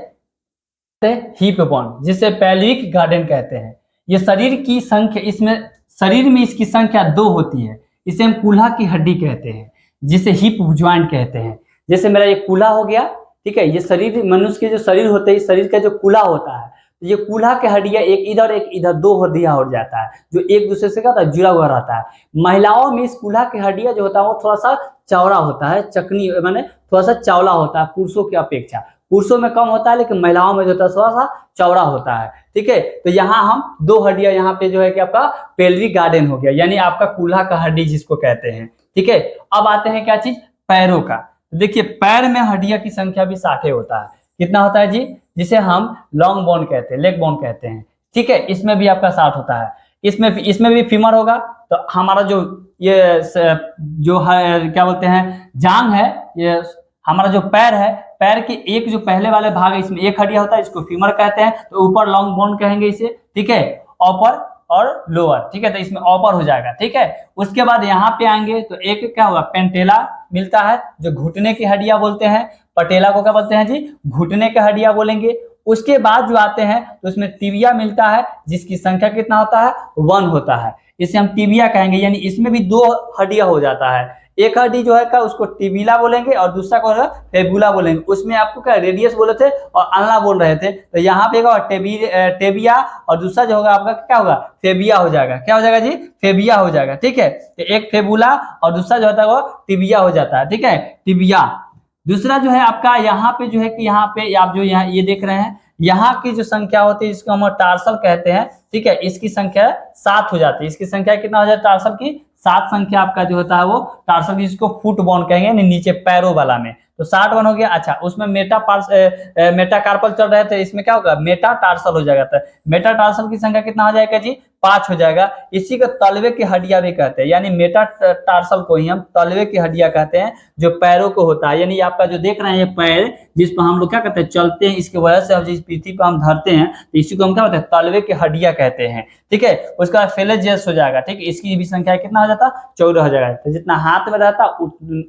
हिप बोन, जिसे पेल्विक गार्डन कहते हैं, ये शरीर की संख्या, इसमें शरीर में इसकी संख्या 2 होती है। इसे हम कूल्हा की हड्डी कहते हैं, जिसे हिप ज्वाइंट कहते हैं। जैसे मेरा ये कूल्हा हो गया, ठीक है, ये शरीर, मनुष्य के जो शरीर होते हैं, शरीर का जो कूल्हा होता है, तो ये कूल्हा के हड्डियां एक इधर 2 हड्डियां हो जाता है, जो एक दूसरे से क्या होता है, जुड़ा हुआ रहता है। महिलाओं में इस कूल्हा के हड्डियां जो होता है वो थोड़ा सा चौड़ा होता है, चकनी माने थोड़ा सा चौड़ा होता है पुरुषों की अपेक्षा। पुरुषों में कम होता है, लेकिन महिलाओं में जो होता है थोड़ा सा चौड़ा होता है, ठीक है। तो यहाँ हम 2 हड्डियां यहाँ पे जो है कि आपका पेल्विक गार्डन हो गया, यानी आपका कूल्हा का हड्डी जिसको कहते हैं, ठीक है। अब आते हैं क्या चीज, पैरों का। देखिए पैर में हड्डियां की संख्या भी 60 होता है। कितना होता है जी, जिसे हम लॉन्ग बोन कहते हैं, लेग बोन कहते हैं, ठीक है। इसमें भी आपका 60 होता है। इसमें भी फीमर होगा, तो हमारा जो ये जो है क्या बोलते हैं, जांग है, ये हमारा जो पैर है, पैर के एक जो पहले वाले भाग है, इसमें एक हड्डियां होता है, इसको फीमर कहते हैं। तो ऊपर लॉन्ग बोन कहेंगे इसे, ठीक है, अपर और लोअर, ठीक है, तो इसमें अपर हो जाएगा, ठीक है। उसके बाद यहाँ पे आएंगे तो एक क्या होगा, पेंटेला मिलता है, जो घुटने की हड्डियां बोलते हैं। पटेला को क्या बोलते हैं जी, घुटने के हड्डियां बोलेंगे। उसके बाद जो आते हैं तो उसमें टिबिया मिलता है, जिसकी संख्या कितना होता है, 1 होता है, इसे हम टिबिया कहेंगे। यानी इसमें भी 2 हड्डियां हो जाता है, एक हड्डी जो है का उसको टिबिला बोलेंगे और दूसरा को फेबुला बोलेंगे। उसमें आपको क्या रेडियस बोले थे और अल्ना बोल रहे थे, तो यहाँ पे होगा टेबिया और दूसरा जो होगा आपका क्या होगा, फेबिया हो जाएगा। क्या हो जाएगा जी, फेबिया हो जाएगा, ठीक है। तो एक फेबुला और दूसरा जो होता है वो टिबिया हो जाता है, ठीक है, टिबिया। दूसरा जो है आपका यहाँ पे जो है कि यहाँ पे आप जो यहाँ ये देख रहे हैं, यहाँ की जो संख्या होती है इसको हम टार्सल कहते हैं, ठीक है। इसकी संख्या 7 हो जाती है। इसकी संख्या कितना हो जाता है टार्सल की, 7 संख्या आपका जो होता है वो टार्सल की, जिसको फुट बोन कहेंगे, नीचे पैरों वाला में। तो 60 बन हो गया। अच्छा, उसमें मेटाकार्पल चल रहे थे, इसमें क्या होगा, मेटाटार्सल हो जाएगा। तो मेटाटार्सल की संख्या कितना हो जाएगा जी, 5 हो जाएगा। इसी को तलवे की हड्डियां भी कहते हैं, यानी मेटाटार्सल को ही हम तलवे की हड्डियां कहते हैं, जो पैरों को होता है। यानी आपका जो देख रहे हैं ये पैर, जिस पर हम लोग क्या कहते हैं, चलते हैं, इसकी वजह से हम जिस पृथ्वी पर हम धरते हैं, तो इसी को हम क्या कहते हैं, तलवे की हड्डियां कहते हैं, ठीक है। उसका बाद फेलेजियस हो जाएगा, ठीक है, इसकी भी संख्या कितना हो जाता, 14 हो जाएगा। तो जितना हाथ में रहता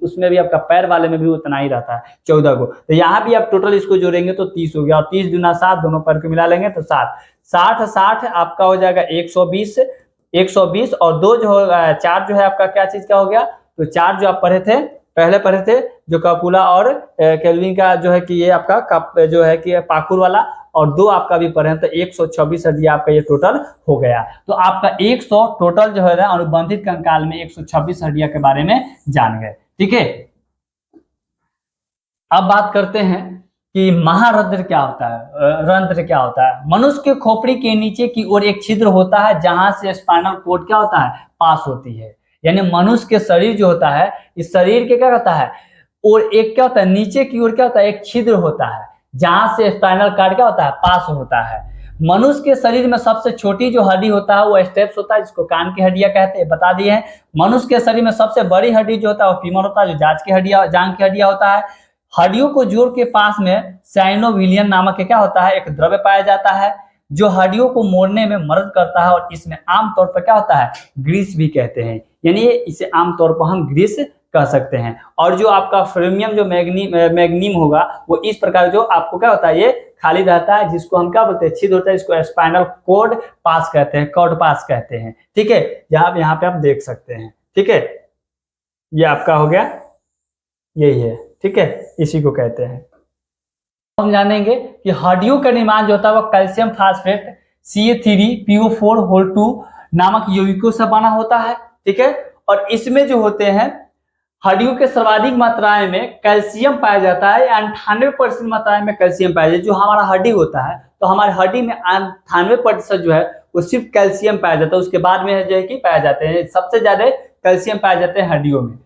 उसमें भी आपका पैर वाले में भी उतना ही रहता है, 14 को। तो यहाँ भी आप टोटल इसको जोड़ेंगे तो 30 हो गया, और 30 दूना 7, दोनों पैर को मिला लेंगे तो 7, 60 आपका हो जाएगा 120 और 2 जो होगा 4 जो है आपका क्या चीज का हो गया, तो 4 जो आप पढ़े थे, पहले पढ़े थे, जो कपूला और केल्विन का जो है कि ये आपका कप जो है कि पाखुर वाला, और 2 आपका भी पढ़े, तो 126 हड्डियां आपका ये टोटल हो गया। तो आपका 100 टोटल जो है ना अनुबंधित कंकाल में 126 हड्डियां के बारे में जान गए, ठीक है। अब बात करते हैं कि महारंध्र क्या होता है, रंध्र क्या होता है। मनुष्य के खोपड़ी के नीचे की ओर एक छिद्र होता है, जहां से स्पाइनल कोड क्या होता है, पास होती है। यानी मनुष्य के शरीर जो होता है, इस शरीर के क्या होता है, और एक क्या होता है, नीचे की ओर क्या होता है, एक छिद्र होता है, जहां से स्पाइनल कार्ड क्या होता है, पास होता है। मनुष्य के शरीर में सबसे छोटी जो हड्डी होता है वो स्टेप्स होता है, जिसको कान की हड्डियां कहते हैं, बता दिए हैं। मनुष्य के शरीर में सबसे बड़ी हड्डी जो होता है वो फीमर होता है, जो जांघ की हड्डियां होता है। हड्डियों को जोड़ के पास में साइनोविलियन नामक क्या होता है, एक द्रव्य पाया जाता है, जो हड्डियों को मोड़ने में मदद करता है, और इसमें आमतौर पर क्या होता है, ग्रीस भी कहते हैं। यानी इसे आमतौर पर हम ग्रीस कह सकते हैं। और जो आपका फ्रेमियम जो मैग्नीम होगा, वो इस प्रकार जो आपको क्या होता है, ये खाली रहता है, जिसको हम क्या बोलते हैं, छिद्र होता है, इसको स्पाइनल कोड पास कहते हैं, कॉर्ड पास कहते हैं, ठीक है। यहाँ पे आप देख सकते हैं, ठीक है, ये आपका हो गया, यही है, ठीक है, इसी को कहते हैं। हम जानेंगे कि हड्डियों का निर्माण जो होता है वो कैल्शियम फास्फेट CA3PO4 2 नामक यौगिकों से बना होता है, ठीक है। और इसमें जो होते हैं हड्डियों के सर्वाधिक मात्राएं में कैल्शियम पाया जाता है, 98% मात्राएं में कैल्शियम पाया जाता है। जो हमारा हड्डी होता है तो हमारी हड्डी में 98% जो है वो सिर्फ कैल्शियम पाया जाता है, उसके बाद में जो है कि पाया जाते हैं सबसे ज्यादा कैल्शियम पाए जाते हैं हड्डियों में।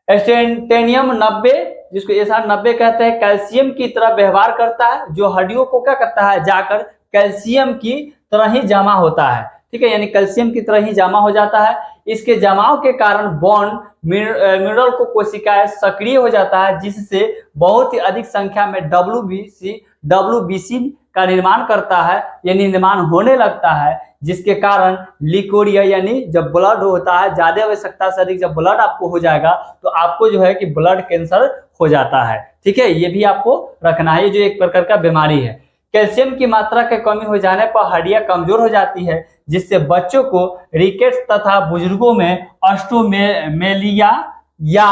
स्टेनियम 90, जिसको SR 90 कहते हैं, कैल्शियम की तरह व्यवहार करता है, जो हड्डियों को क्या करता है जाकर कैल्शियम की तरह ही जमा होता है, ठीक है, यानी कैल्शियम की तरह ही जमा हो जाता है। इसके जमाव के कारण बॉन्ड मिनरल को कोशिकाएं सक्रिय हो जाता है, जिससे बहुत ही अधिक संख्या में WBC का निर्माण करता है, यानी निर्माण होने लगता है, जिसके कारण लिकोरिया यानी जब ब्लड होता है ज्यादा आवश्यकता से अधिक जब ब्लड आपको हो जाएगा तो आपको जो है कि ब्लड कैंसर हो जाता है, ठीक है, ये भी आपको रखना है, ये जो एक प्रकार का बीमारी है। कैल्शियम की मात्रा की कमी हो जाने पर हड्डियां कमजोर हो जाती है, जिससे बच्चों को रिकेट्स तथा बुजुर्गों में ऑस्टियोमेलिया या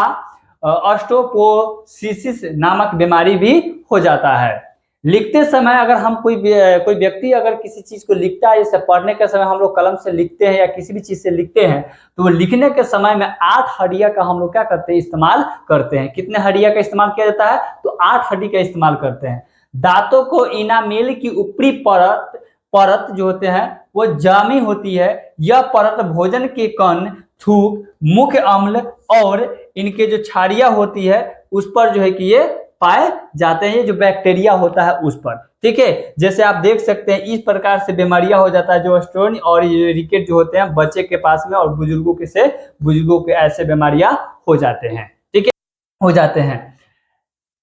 ऑस्टियोपोरोसिस नामक बीमारी भी हो जाता है। लिखते समय अगर हम कोई व्यक्ति अगर किसी चीज को लिखता है, जैसे पढ़ने के समय हम लोग कलम से लिखते हैं या किसी भी चीज से लिखते हैं, तो वो लिखने के समय में 8 हड्डियां का हम लोग क्या करते हैं इस्तेमाल करते हैं। कितने हड्डियां का इस्तेमाल किया जाता है? तो 8 हड्डी का इस्तेमाल करते हैं। दांतों को इनामेल की ऊपरी परत जो होते हैं वो जामी होती है। यह परत भोजन के कण, थूक, मुख्य अम्ल और इनके जो छाड़ियां होती है उस पर जो है कि ये पाए जाते हैं, ये जो बैक्टीरिया होता है उस पर, ठीक है। जैसे आप देख सकते हैं इस प्रकार से बीमारियां हो जाता है, जो स्टोन और ये रिकेट जो होते हैं बच्चे के पास में और बुजुर्गों के ऐसे बीमारियां हो जाते हैं, ठीक है, हो जाते हैं।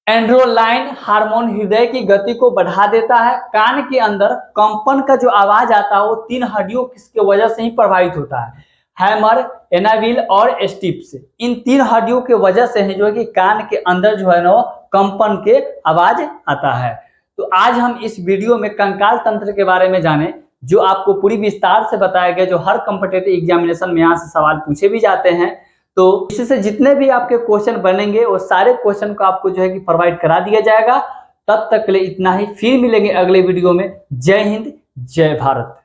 एंड्रोलाइन हार्मोन हृदय की गति को बढ़ा देता है। कान के अंदर कंपन का जो आवाज आता है वो 3 हड्डियों की वजह से ही प्रभावित होता है, हैमर, एनाविल और स्टिप्स। इन 3 हड्डियों के वजह से है जो है कि कान के अंदर जो है ना कंपन के आवाज आता है। तो आज हम इस वीडियो में कंकाल तंत्र के बारे में जाने, जो आपको पूरी विस्तार से बताया गया, जो हर कॉम्पिटिटिव एग्जामिनेशन में यहाँ से सवाल पूछे भी जाते हैं। तो इससे जितने भी आपके क्वेश्चन बनेंगे वो सारे क्वेश्चन को आपको जो है कि प्रोवाइड करा दिया जाएगा। तब तक के लिए इतना ही, फिर मिलेंगे अगले वीडियो में। जय हिंद, जय भारत।